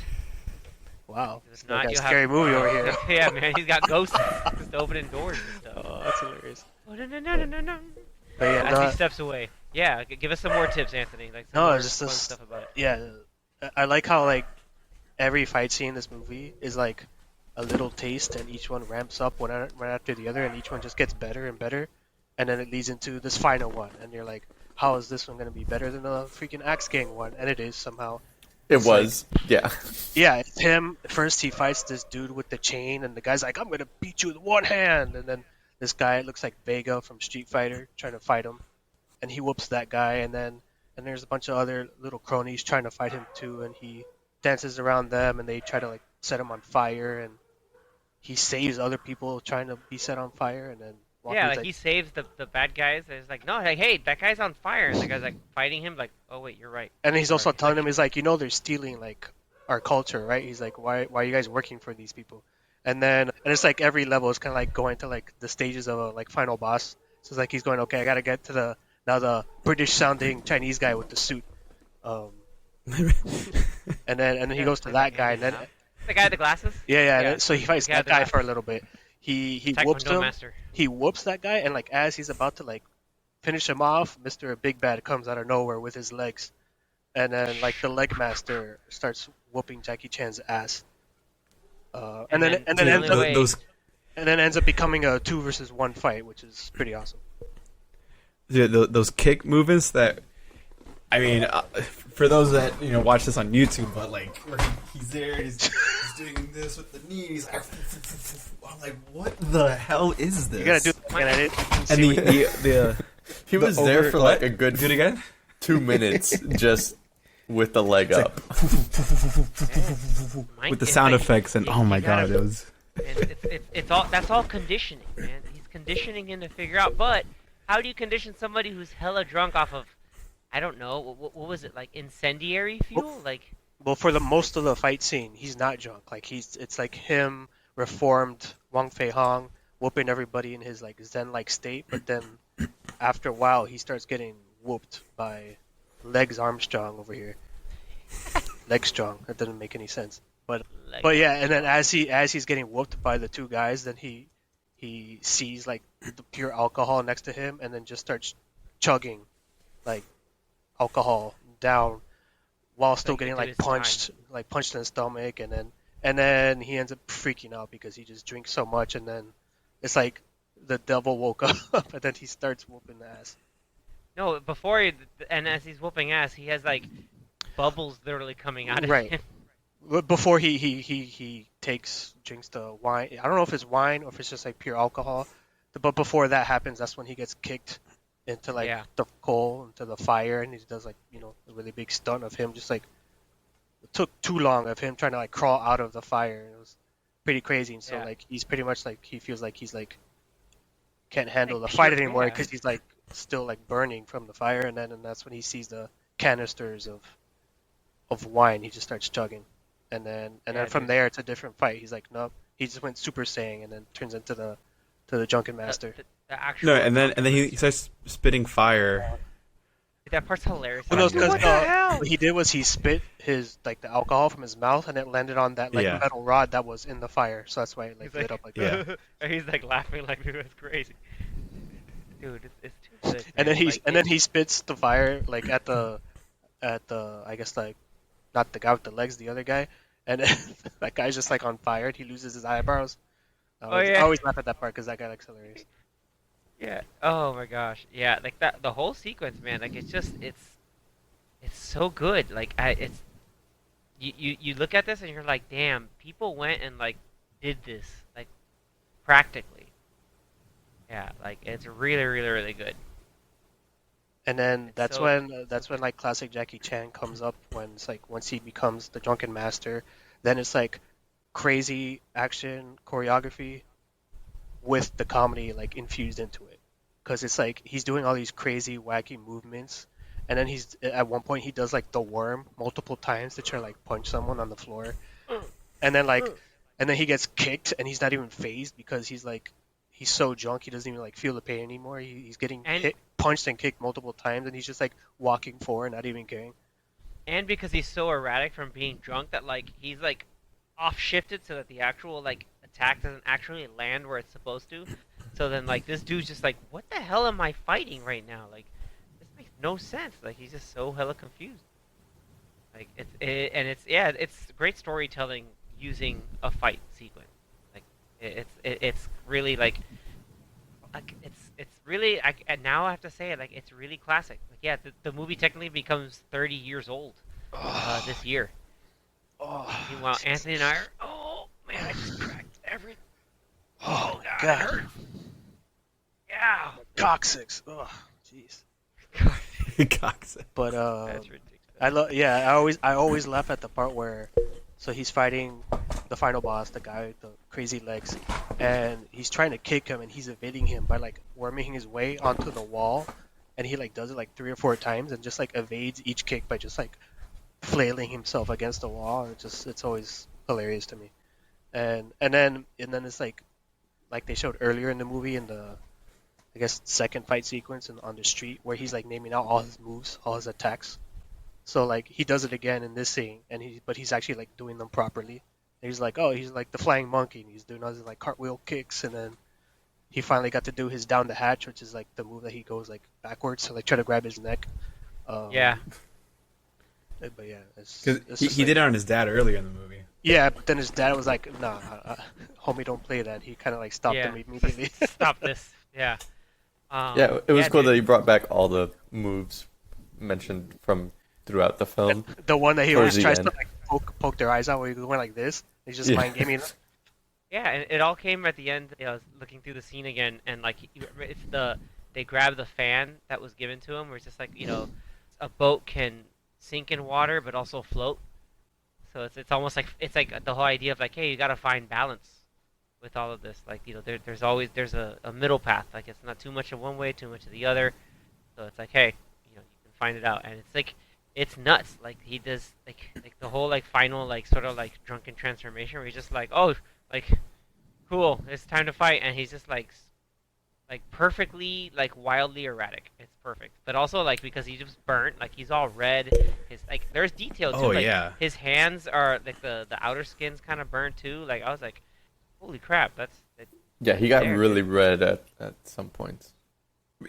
Wow, If it's not, like a you scary have- movie over here. Yeah, man, he's got ghosts just opening doors and stuff. Oh, that's hilarious. Oh, no. But yeah, As no, he steps away. Yeah, give us some more tips, Anthony. Like some No, more it's just fun this- stuff about it. yeah, I like how like every fight scene in this movie is like a little taste, and each one ramps up one after the other, and each one just gets better and better, and then it leads into this final one, and you're like, how is this one gonna be better than the freaking Axe Gang one? And it is somehow. It It's was, yeah. Yeah, it's him. First, he fights this dude with the chain, and the guy's like, I'm gonna beat you with one hand, and then this guy looks like Vega from Street Fighter trying to fight him, and he whoops that guy, and there's a bunch of other little cronies trying to fight him too, and he dances around them, and they try to like set him on fire, and he saves other people trying to be set on fire, and then Yeah, He's like he saves the bad guys. And it's like, no, like, hey, that guy's on fire, and the guy's like fighting him. Like, oh wait, you're right. and he's also Sorry. telling him, he's like, you know, they're stealing like our culture, right? He's like, why are you guys working for these people? And it's like every level is kind of like going to like the stages of a like final boss. So it's like he's going, okay, I gotta get to the British sounding Chinese guy with the suit. Um, and then he Yeah, goes to plays that like guy, Andy and then now. The guy with the glasses. yeah, Yeah, so he fights the guy that with the guy for a glasses. little bit. He whoops Taekwondo him. master. He whoops that guy, and like as he's about to like finish him off, Mr. Big Bad comes out of nowhere with his legs, and then like the leg master starts whooping Jackie Chan's ass. And then and then the ends only up way. those and then ends up becoming a 2 versus 1 fight, which is pretty awesome. those kick movements that I mean, for those that watch this on YouTube, but like where he's there, and he's doing this with the knee. He's like, I'm like, what the hell is this? You gotta do it again, I didn't And see the He was there for like a good do it again. 2 minutes just with the leg up. With the sound effects and oh my god, it was. And it's all that's all conditioning, man. He's conditioning him to figure out. But how do you condition somebody who's hella drunk off of, I don't know, what was it, like incendiary fuel? Like, Well, for the most of the fight scene, he's not drunk. Like it's like him reformed Wang Fei Hong whooping everybody in his like zen-like state. But then after a while, he starts getting whooped by Legs Armstrong over here. Leg Strong. That doesn't make any sense. But yeah, and then as he's getting whooped by the two guys, then he sees like the pure alcohol next to him, and then just starts chugging like alcohol down while still Like, getting into like his punched in the stomach, and then he ends up freaking out because he just drinks so much, and then it's like the devil woke up, and then he starts whooping the ass. no, and as he's whooping ass, he has like bubbles literally coming out of Right. him. But before he drinks the wine. I don't know if it's wine or if it's just like pure alcohol. But before that happens, that's when he gets kicked into like Yeah. the coal, into the fire, and he does like a really big stunt of him just like it took too long of him trying to like crawl out of the fire. It was pretty crazy, and so Yeah. like he's pretty much like he feels like he's like can't handle Like the fight pure- anymore yeah. because he's like still like burning from the fire, and that's when he sees the canisters of wine. He just starts chugging. And then Yeah, from dude. there it's a different fight. He's like, nope. He just went Super Saiyan and then turns into the Drunken Master. The actual. No, and then he starts spitting fire. That part's hilarious. Well, no, Like, because what the hell? what he did was he spit his like the alcohol from his mouth and it landed on that like Yeah. metal rod that was in the fire. So that's why it like He's lit like- up like that. Yeah. And he's like laughing like it was crazy. Dude, it's too good. And man. then Like, he spits the fire like at the I guess like not the guy with the legs, the other guy, and then that guy's just like on fire. And he loses his eyebrows. I yeah. always laugh at that part because that guy looks hilarious. Yeah. Oh my gosh. Yeah. Like that. The whole sequence, man. Like it's so good. Like it's you look at this and you're like, damn, people went and like did this like practically. Yeah. Like it's really really really good. And then It's that's so- when like classic Jackie Chan comes up when it's like once he becomes the Drunken Master, then it's like crazy action choreography with the comedy like infused into it. Cuz it's like he's doing all these crazy wacky movements and then he's at one point he does like the worm multiple times to try to like punch someone on the floor. And then he gets kicked and he's not even phased because he's so drunk he doesn't even like feel the pain anymore. He's getting And- punched and kicked multiple times and he's just like walking forward, not even caring. And because he's so erratic from being drunk that like he's like off shifted so that the actual like attack doesn't actually land where it's supposed to. So then like this dude's just like, what the hell am I fighting right now? Like this makes no sense. Like he's just so hella confused. Like it's great storytelling using a fight sequence. Like it's really like it's really and now I have to say it, like it's really classic. Like yeah, the movie technically becomes 30 years old this year. Oh, Meanwhile, Anthony and I are, oh man, I just cracked everything. oh my God, it god. hurts. Yeah. Coccyx. Oh, jeez. Cox. But That's ridiculous. I always laugh at the part where So he's fighting the final boss, the guy with the crazy legs, and he's trying to kick him, and he's evading him by like worming his way onto the wall, and he like does it like 3 or 4 times, and just like evades each kick by just like flailing himself against the wall. It's always hilarious to me. And then it's like they showed earlier in the movie in the I guess second fight sequence on the street where he's like naming out all his moves, all his attacks. So like he does it again in this scene, and he's actually like doing them properly. And he's like, oh, he's like the flying monkey, and he's doing all his like cartwheel kicks, and then he finally got to do his down the hatch, which is like the move that he goes like backwards to like try to grab his neck. Yeah. But yeah, Because it's he just did like, it on his dad earlier in the movie. yeah, but then his dad was like, nah, homie, don't play that. He kind of like stopped Yeah. him immediately. Stop this. Yeah. Yeah, it was cool dude. that he brought back all the moves mentioned from throughout the film. The one that he Towards always the tries end. to like poke their eyes out where he's going like this. He's just Yeah. mind gaming. Yeah, and it all came at the end. I was looking through the scene again, and like it's they grab the fan that was given to him, where it's just like a boat can sink in water but also float. So it's almost like it's like the whole idea of like, hey, you gotta find balance with all of this. Like there's always a middle path. Like it's not too much of one way, too much of the other. So it's like, hey, you can find it out, and it's like it's nuts. Like he does like the whole like final like sort of like drunken transformation where he's just like, oh, like cool, it's time to fight, and he's just like perfectly like wildly erratic. It's perfect, but also like because he just burnt, like he's all red. His like there's detail too. Oh, Like yeah. his hands are like the outer skin's kind of burnt too. Like I was like, holy crap, Yeah, he got there, really red at some points.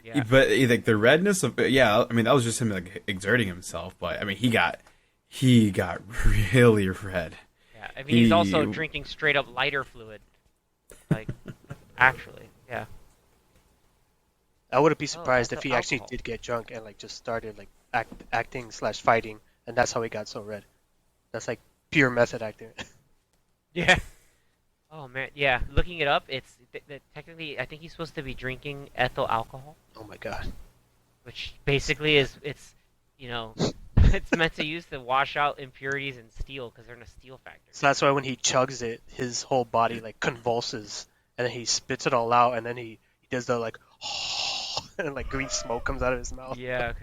yeah. But like the redness of yeah, I mean that was just him like exerting himself. But I mean he got really red. Yeah, I mean he's also He- drinking straight up lighter fluid. Like actually, yeah. I wouldn't be Oh, surprised that's if he the actually alcohol. did get drunk and like just started like acting slash fighting, and that's how he got so red. That's like pure method acting. Yeah. Oh man, yeah. Looking it up, it's technically I think he's supposed to be drinking ethyl alcohol, Oh my god. which basically is it's meant to use to wash out impurities in steel because they're in a steel factory. So that's why when he chugs it, his whole body like convulses, and then he spits it all out, and then he does the like, and like green smoke comes out of his mouth. Yeah,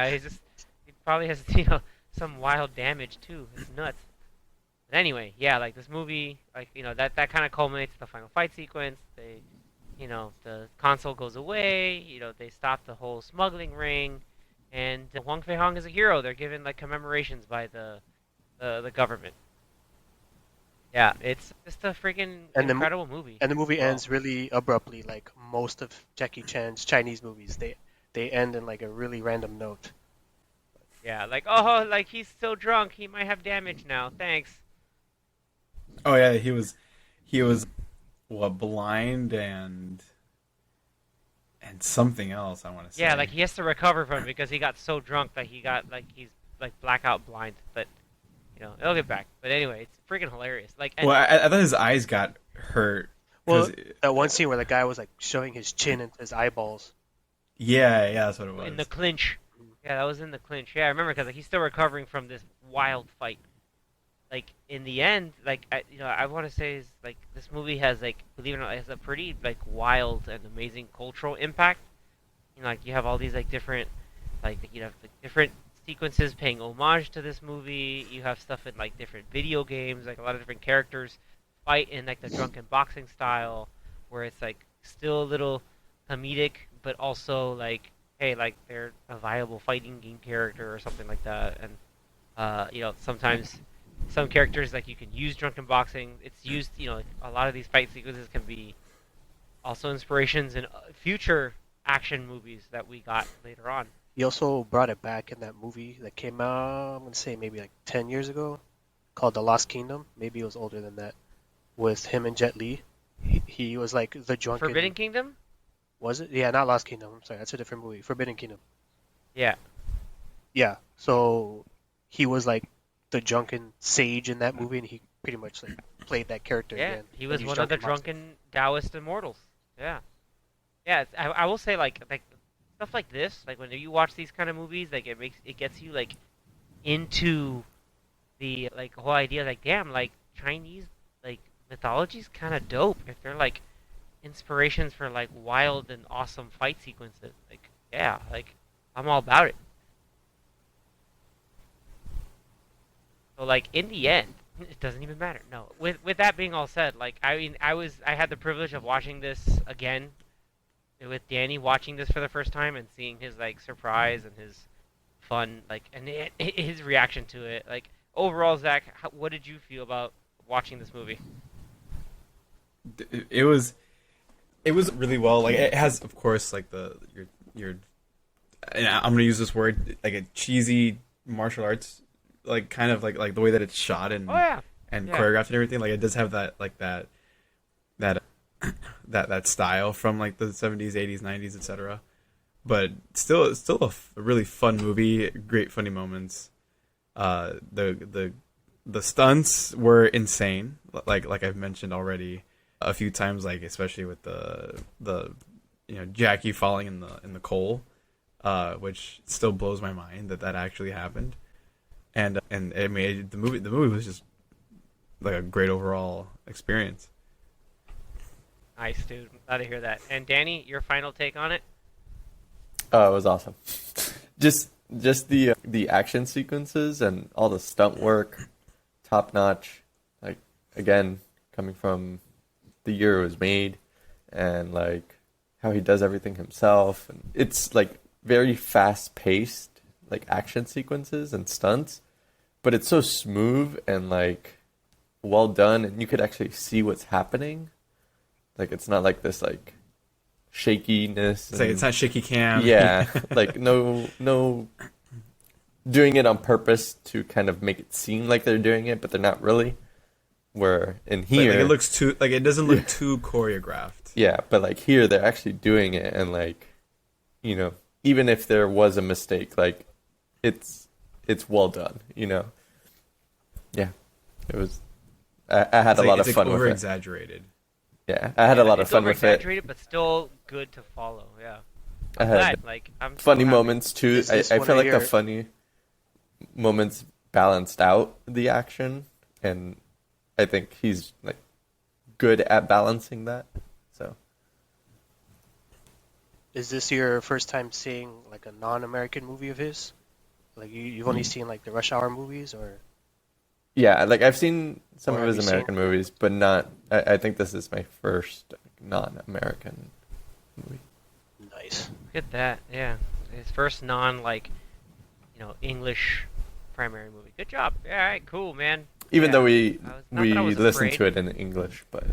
he probably has some wild damage too. It's nuts. But anyway, yeah, like this movie, like that kind of culminates the final fight sequence. The console goes away. They stop the whole smuggling ring, and Huang Fei Hong is a hero. They're given like commemorations by the government. Yeah, it's just a freaking And the mo- incredible movie. And the movie Wow. ends really abruptly, like most of Jackie Chan's Chinese movies. They end in like a really random note. Yeah, like oh, like he's so drunk, he might have damage now. Thanks. Oh yeah, he was what blind and something else I want to say. Yeah, like he has to recover from it because he got so drunk that he's like blackout blind. But it'll get back. But anyway, it's freaking hilarious. Like, and, Well, I thought his eyes got hurt. Well, 'cause- that one scene where the guy was like showing his chin and his eyeballs. yeah, that's what it was. in the clinch. Yeah, that was in the clinch. Yeah, I remember because like, he's still recovering from this wild fight. Like in the end, like I want to say is like this movie has like believe it or not, has a pretty like wild and amazing cultural impact. Like you have all these like different different sequences paying homage to this movie. You have stuff in like different video games, like a lot of different characters fight in like the drunken boxing style, where it's like still a little comedic, but also like hey, like they're a viable fighting game character or something like that. And sometimes some characters like you can use drunken boxing. It's used, like, a lot of these fight sequences can be also inspirations in future action movies that we got later on. He also brought it back in that movie that came out, I'm gonna say maybe like 10 years ago, called The Lost Kingdom. Maybe it was older than that. With him and Jet Li. He was like the drunken. Forbidden Kingdom? Was it? Yeah, not Lost Kingdom. I'm sorry, that's a different movie. Forbidden Kingdom. Yeah. Yeah. So he was like the drunken sage in that movie, and he pretty much like played that character Yeah, again. he but was he's one of the boxing. drunken Taoist immortals. Yeah. Yeah, I will say like stuff like this, like when you watch these kind of movies, like it gets you like into the like whole idea, like damn, like Chinese like mythology's kind of dope if they're like inspirations for like wild and awesome fight sequences. Like yeah, like I'm all about it. So like in the end, it doesn't even matter. No. With that being all said, like I mean I had the privilege of watching this again with Danny, watching this for the first time and seeing his like surprise and his fun like and his reaction to it. Like overall, Zach, what did you feel about watching this movie? It was really well. Like it has, of course, like your and I'm gonna use this word, like a cheesy martial arts, like kind of like the way that it's shot and Oh yeah. Yeah. choreographed and everything. Like it does have that like that that style from like the 70s, 80s, 90s, etc. But still, it's still a really fun movie. Great funny moments. The stunts were insane. Like I've mentioned already a few times. Like especially with the Jackie falling in the coal, which still blows my mind that actually happened. And it made the movie was just like a great overall experience. Nice, dude. Glad to hear that. And Danny, your final take on it? Oh, it was awesome. Just the action sequences and all the stunt work, top notch. Like again, coming from the year it was made, and like how he does everything himself. And it's like very fast paced, like action sequences and stunts, but it's so smooth and like well done, and you could actually see what's happening. Like it's not like this like shakiness. It's not shaky cam. Yeah, like no doing it on purpose to kind of make it seem like they're doing it, but they're not really. Where in here, like it looks too like it doesn't look too choreographed. Yeah, but like here they're actually doing it, and like even if there was a mistake, like it's well done. Yeah, it was. I had a lot of fun with it. Over exaggerated. Yeah, I had a lot of fun with it. Exaggerated, but still good to follow. Yeah, I'm glad. Like I'm funny so moments too. I feel like the funny moments balanced out the action, and I think he's like good at balancing that. So, Is this your first time seeing like a non-American movie of his? Like you've only seen like the Rush Hour movies, or? yeah, like I've seen some Or of have his you American seen- movies, but not. I think this is my first non-American movie. Nice. Look at that. Yeah, his first non English primary movie. Good job. Yeah, all right, cool, man. Even Yeah. though we Not that I was listened afraid. to it in English, but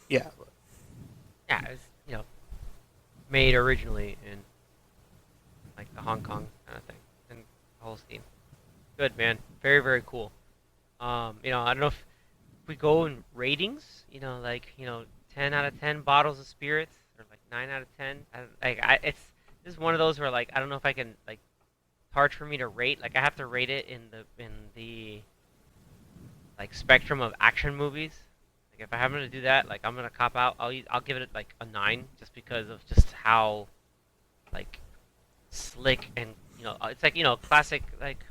Yeah. Yeah, it was made originally in like the Hong Kong kind of thing, and the whole scene. Good, man. Very, very cool. I don't know if we go in ratings, 10 out of 10 bottles of spirits, or like 9 out of 10. This is one of those where like I don't know if I can like. It's hard for me to rate. Like I have to rate it in the like spectrum of action movies. Like if I happen to do that, like I'm gonna cop out. I'll give it like a 9 just because of just how like slick and it's like classic like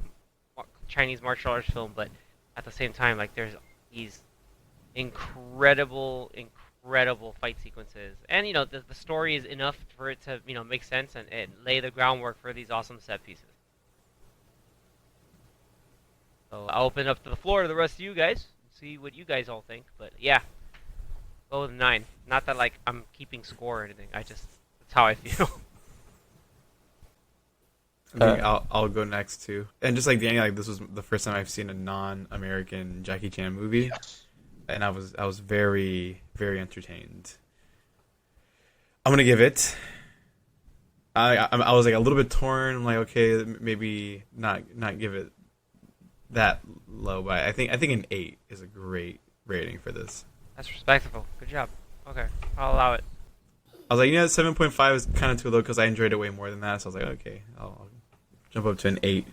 Chinese martial arts film, but at the same time like there's these incredible fight sequences, and the story is enough for it to make sense and lay the groundwork for these awesome set pieces. So I'll open up to the floor to the rest of you guys, see what you guys all think. But yeah, go with 9. Not that like I'm keeping score or anything. That's how I feel. I think I'll go next too. And just like Danny, like this was the first time I've seen a non-American Jackie Chan movie, and I was very, very entertained. I'm gonna give it. I was like a little bit torn. I'm like, okay, maybe not give it that low, but I think an 8 is a great rating for this. That's respectable. Good job. Okay, I'll allow it. I was like, 7.5 is kind of too low because I enjoyed it way more than that. So I was like, okay, I'll jump up to an 8.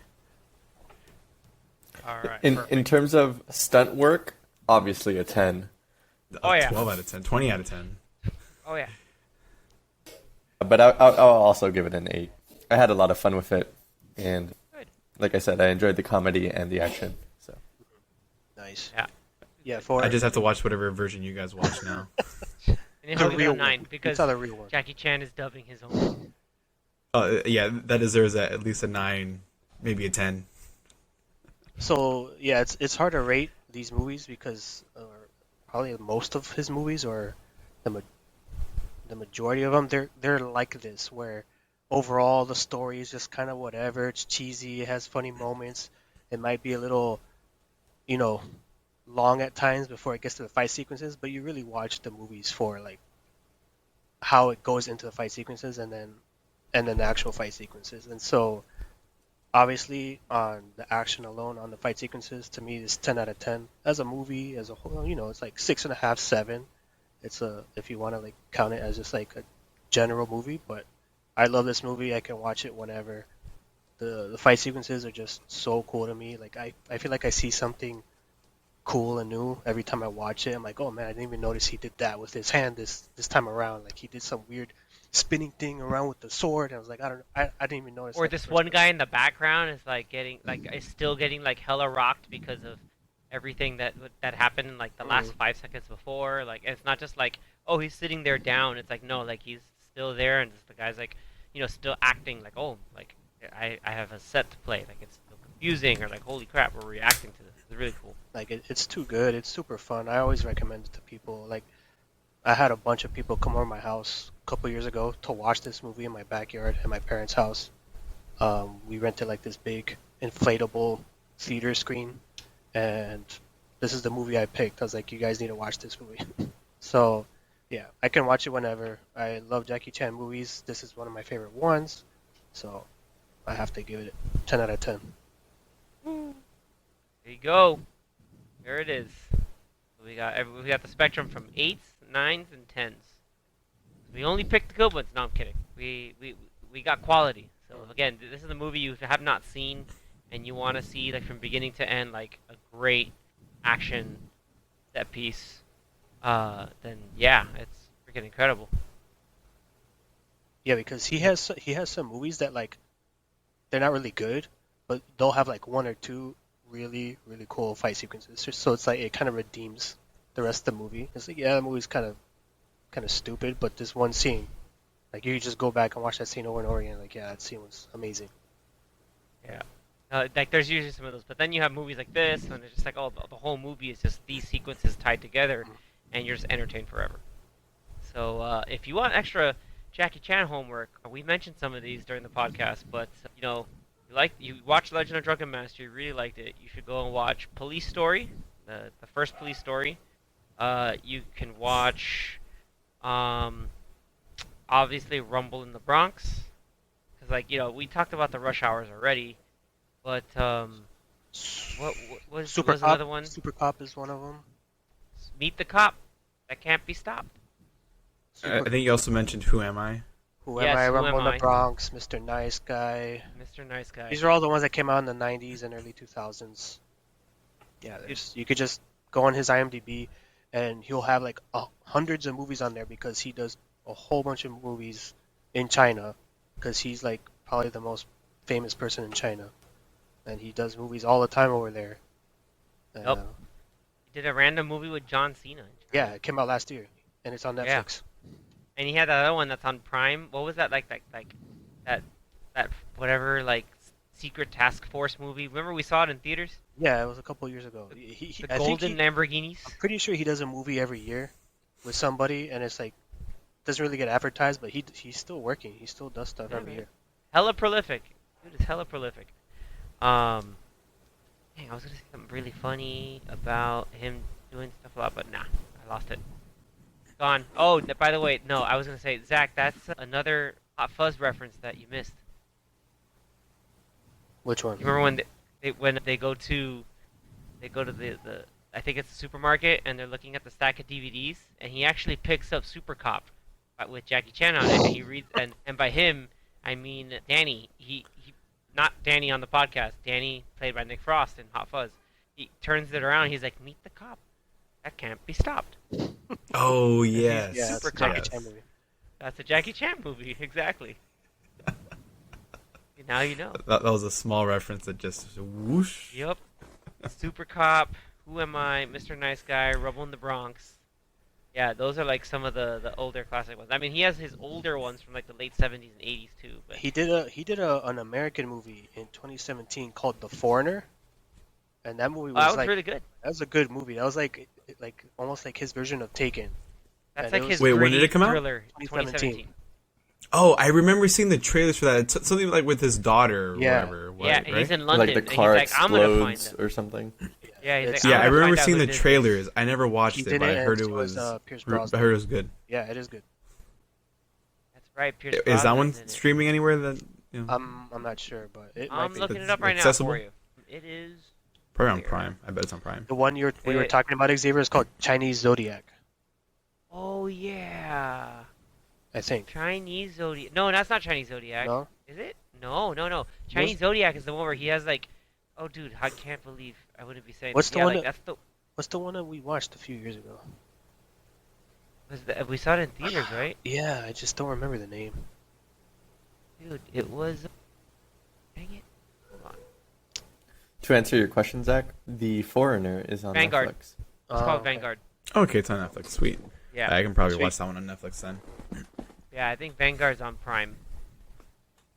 All right. in terms of stunt work, obviously a 10. Oh, yeah. 12 out of 10, 20 out of 10. Oh yeah. But I'll also give it an 8. I had a lot of fun with it, and like I said, I enjoyed the comedy and the action. So Nice. Yeah. Yeah, for I just have to watch whatever version you guys watch now. And it the only real got 9 one. because It's not the real one. Jackie Chan is dubbing his own. Yeah, that deserves at least a 9, maybe a 10. So yeah, it's hard to rate these movies because probably most of his movies, or the ma- the majority of them, they're like this, where overall the story is just kind of whatever. It's cheesy. It has funny moments. It might be a little, you know, long at times before it gets to the fight sequences, but you really watch the movies for like how it goes into the fight sequences, and then the actual fight sequences. And so obviously on the action alone, on the fight sequences, to me it's 10 out of 10. As a movie as a whole, it's like 6.5, 7. It's a, if you want to like count it as just like a general movie. But I love this movie. I can watch it whenever. The fight sequences are just so cool to me. Like I feel like I see something cool and new every time I watch it. I'm like, oh man, I didn't even notice he did that with his hand this time around. Like he did some weird spinning thing around with the sword. And I was like, I don't know, I didn't even notice. Or that the this first one time. guy in the background is like is still getting like hella rocked because of everything that happened in like the last 5 seconds before. Like it's not just like, oh, he's sitting there down. It's like, no, like he's still there, and just the guy's like, still acting like, oh, like I have a set to play. Like it's still confusing, or like, holy crap, we're reacting to this. It's really cool. Like it's too good. It's super fun. I always recommend it to people. Like I had a bunch of people come over my house a couple years ago to watch this movie in my backyard at my parents' house. We rented like this big inflatable theater screen, and this is the movie I picked. I was like, you guys need to watch this movie. So, yeah, I can watch it whenever. I love Jackie Chan movies. This is one of my favorite ones, so I have to give it 10 out of 10. There you go. There it is. We got the spectrum from 8s, 9s, and 10s. We only picked the good ones. No, I'm kidding. We got quality. So again, this is a movie you have not seen, and you want to see like from beginning to end like a great action set piece. Then yeah, it's freaking incredible. Yeah, because he has some movies that like they're not really good, but they'll have like one or two really really cool fight sequences. So it's like it kind of redeems the rest of the movie. It's like, yeah, the movie's kind of stupid, but this one scene, like you just go back and watch that scene over and over again. Like, yeah, that scene was amazing. Yeah. Like there's usually some of those, but then you have movies like this, and it's just like, oh, the whole movie is just these sequences tied together, and you're just entertained forever. So if you want extra Jackie Chan homework, we mentioned some of these during the podcast, but you watched Legend of Drunken Master, you really liked it. You should go and watch Police Story, the first Police Story. You can watch, obviously Rumble in the Bronx, because we talked about the Rush Hours already, but what was another one? Super Cop is one of them. Meet the Cop, that can't be stopped. I think you also mentioned Who Am I? Who Yes, Am I? Who Rumble Am in I? the Bronx, Mr. Nice Guy. Mr. Nice Guy. These are all the ones that came out in the 90s and early 2000s. Yeah, you could just go on his IMDb, and he'll have like hundreds of movies on there because he does a whole bunch of movies in China, because he's like probably the most famous person in China, and he does movies all the time over there. Yep. He did a random movie with John Cena. Yeah, it came out last year, and it's on Yeah. Netflix. And he had that other one that's on Prime. What was that that whatever secret task force movie? Remember we saw it in theaters? Yeah, it was a couple years ago. The I think Golden Lamborghinis. I'm pretty sure he does a movie every year with somebody, and it's like doesn't really get advertised, but he's still working. He still does stuff Yeah, every man. year. Hella prolific. Dude is hella prolific. Dang, I was gonna say something really funny about him doing stuff a lot, but nah, I lost it. Gone. Oh, by the way, no, I was gonna say, Zach, that's another Hot Fuzz reference that you missed. Which one? You remember when they go to the I think it's the supermarket, and they're looking at the stack of DVDs, and he actually picks up Super Cop with Jackie Chan on it, and he reads, and by him I mean Danny. He not Danny on the podcast. Danny, played by Nick Frost in Hot Fuzz. He turns it around. He's like, "Meet the cop. That can't be stopped." Oh yes. Yeah, Super it's a Jackie Cop. Chan movie. That's a Jackie Chan movie, exactly. Now you know. That was a small reference that just whoosh. Yep. Super Cop, Who Am I, Mr. Nice Guy, Rubble in the Bronx. Yeah, those are like some of the older classic ones. I mean, he has his older ones from like the late 70s and 80s too. But He did an American movie in 2017 called The Foreigner, and that movie oh, that was was like really good. that was a good movie. That was like almost like his version of Taken. That's and like it his was- Wait, when did gritty it come out? thriller, 2017. Oh, I remember seeing the trailers for that. It's something like with his daughter or Yeah. whatever. Yeah, right? and he's in London. Like the and he's car like, I'm gonna find explodes them. or something. Yeah, he's It's- like, Yeah, I'm I gonna remember find out seeing who the did this. trailers. I never watched He's it, in but it, I and heard it so was. is, Pierce I Brosnan. heard it was good. Yeah, it is good. That's right, Pierce Is that one Brosnan's in it. streaming anywhere? That you know, I'm not sure, but it might I'm be. looking It's it up right now accessible? for you. It is. probably on Weird. Prime. I bet it's on Prime. The one we were It- talking about, Xavier, is called Chinese Zodiac, Oh yeah, I think. Chinese Zodiac. No, that's not Chinese Zodiac. No? Is it? No. Chinese Zodiac is the one where he has like. Oh, dude, I can't believe I wouldn't be saying. What's that. the Yeah, one like, that- that's the. What's the one that we watched a few years ago? We saw it in theaters, right? Yeah, I just don't remember the name. Dude, it was. Dang it. Hold on. To answer your question, Zach, The Foreigner is on Vanguard. Netflix. It's called okay. Vanguard. Okay, it's on Netflix. Sweet. Yeah. I can probably Sweet. watch that one on Netflix then. Yeah, I think Vanguard's on Prime.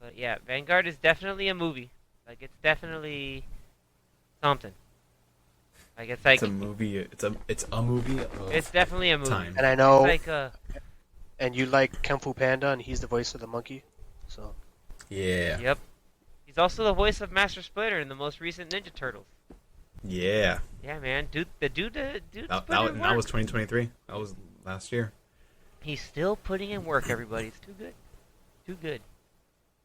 But yeah, Vanguard is definitely a movie. Like it's definitely something. Like it's like It's a movie. It's a movie. Of it's definitely a movie. time. And I know, It's like and you like Kung Fu Panda, and he's the voice of the monkey. So Yeah. yep. He's also the voice of Master Splinter in the most recent Ninja Turtles. Yeah. Yeah, man, dude, dude's That, putting that, in that was work. 2023. That was last year. He's still putting in work, everybody. It's too good. Too good.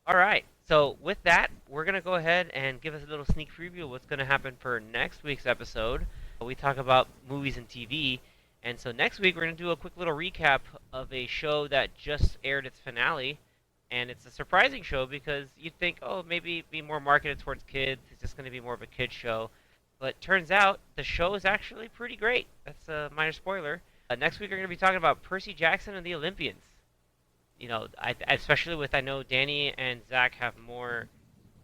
All right. So with that, we're going to go ahead and give us a little sneak preview of what's going to happen for next week's episode. We talk about movies and TV. And so next week, we're going to do a quick little recap of a show that just aired its finale. And it's a surprising show because you'd think, oh, maybe it'd be more marketed towards kids. It's just going to be more of a kid's show. But turns out the show is actually pretty great. That's a minor spoiler. Next week, we're going to be talking about Percy Jackson and the Olympians. You know, especially with, I know Danny and Zach have more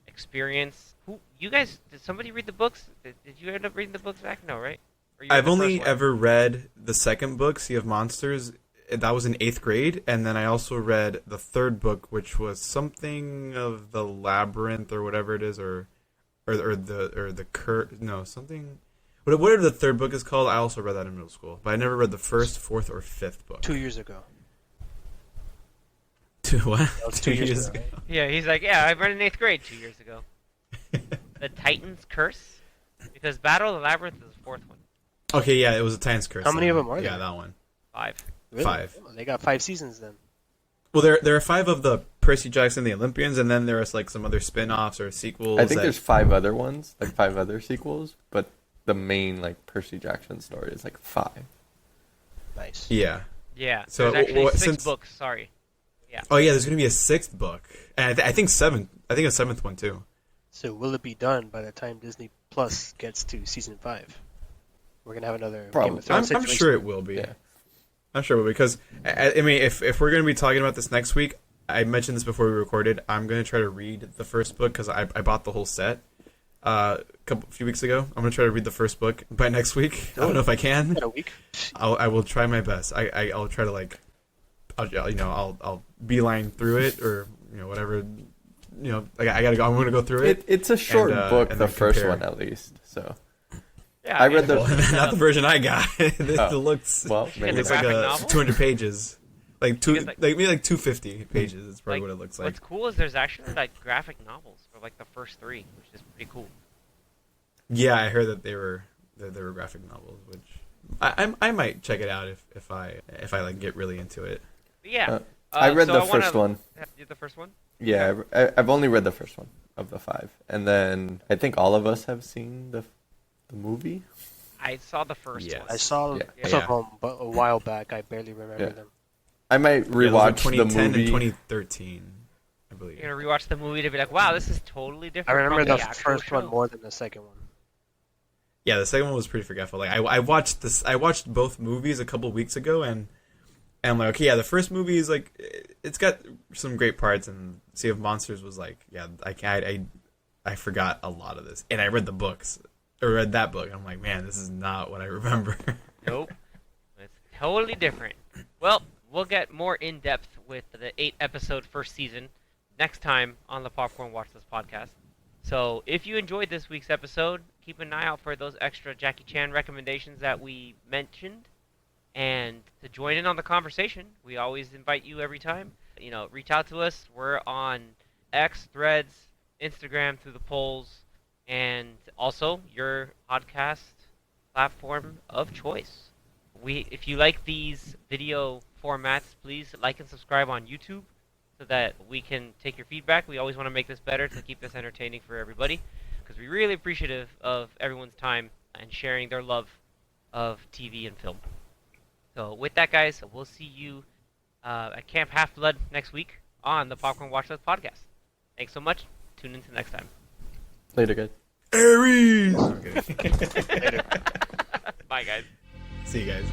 experience. You guys, did somebody read the books? Did you end up reading the books, Zach? No, right? Or you read I've the only first one? ever read the second book, Sea of Monsters. That was in 8th grade, and then I also read the third book, which was something of the labyrinth or whatever it is, or the no, something. Whatever the third book is called, I also read that in middle school, but I never read the first, fourth, or fifth book. 2 years ago. What? That was 2 years ago. Right? Yeah, he's like, yeah, I read in 8th grade 2 years ago. The Titan's Curse? Because Battle of the Labyrinth is the fourth one. Okay, yeah, it was a Titan's Curse. How many then. of them are Yeah, there? that one. 5. Really? 5. Oh, they got 5 seasons then. Well, there are 5 of the Percy Jackson, the Olympians, and then there's like some other spin-offs or sequels. I think that- there's 5 other ones, like 5 other sequels, but the main like Percy Jackson story is like 5. Nice. Yeah. Yeah, So, there's actually what- 6 since- books, sorry. Oh yeah, there's gonna be a 6th book, and I think 7th. I think a 7th one too. So will it be done by the time Disney Plus gets to season 5? We're gonna have another Game Probably. of Thrones I'm situation. sure it will be. Yeah. I'm sure it will be, because I mean, if we're gonna be talking about this next week, I mentioned this before we recorded. I'm gonna try to read the first book because I bought the whole set a few weeks ago. I'm gonna try to read the first book by next week. I don't know if I can. In a week. I will try my best. I'll try to like, I'll beeline through it, or whatever. Like I gotta go. I'm gonna go through it. It's a short book, and the then first compare. one at least. So Yeah, I read the- Well, not the version I got. It Oh. looks well, It's maybe it's a like graphic a novel? 200 pages, like It's like- maybe like 250 pages. Is probably Like, what it looks like. What's cool is there's actually like graphic novels for like the first 3, which is pretty cool. Yeah, I heard that they were graphic novels, which I might check it out if I like get really into it. But yeah. I read so the I wanna- first one. You did the first one? Yeah, I've only read the first one of the 5, and then I think all of us have seen the movie. I saw the first Yes. one. I saw Yeah. some of them, but a while back. I barely remember Yeah. them. I might Yeah, those are rewatch the 2010 movie. and 2013, I believe. You're gonna rewatch the movie to be like, wow, this is totally different. I remember from the actual first one show. more than the second one. Yeah, the second one was pretty forgetful. Like I watched both movies a couple weeks ago, and And I'm like, okay, yeah, the first movie is like, it's got some great parts, and Sea of Monsters was like, yeah, I forgot a lot of this, and I read the books, or read that book, and I'm like, man, this is not what I remember. Nope. It's totally different. Well, we'll get more in depth with the 8-episode first season next time on the Popcorn Watchlist podcast. So if you enjoyed this week's episode, keep an eye out for those extra Jackie Chan recommendations that we mentioned. And to join in on the conversation, we always invite you every time. Reach out to us. We're on X, Threads, Instagram through the polls, and also your podcast platform of choice. If you like these video formats, please like and subscribe on YouTube so that we can take your feedback. We always want to make this better to keep this entertaining for everybody, because we're really appreciative of everyone's time and sharing their love of TV and film. So with that, guys, we'll see you at Camp Half-Blood next week on the Popcorn Watchlist podcast. Thanks so much. Tune in to next time. Later, guys. Aries! Later. Bye, guys. See you guys.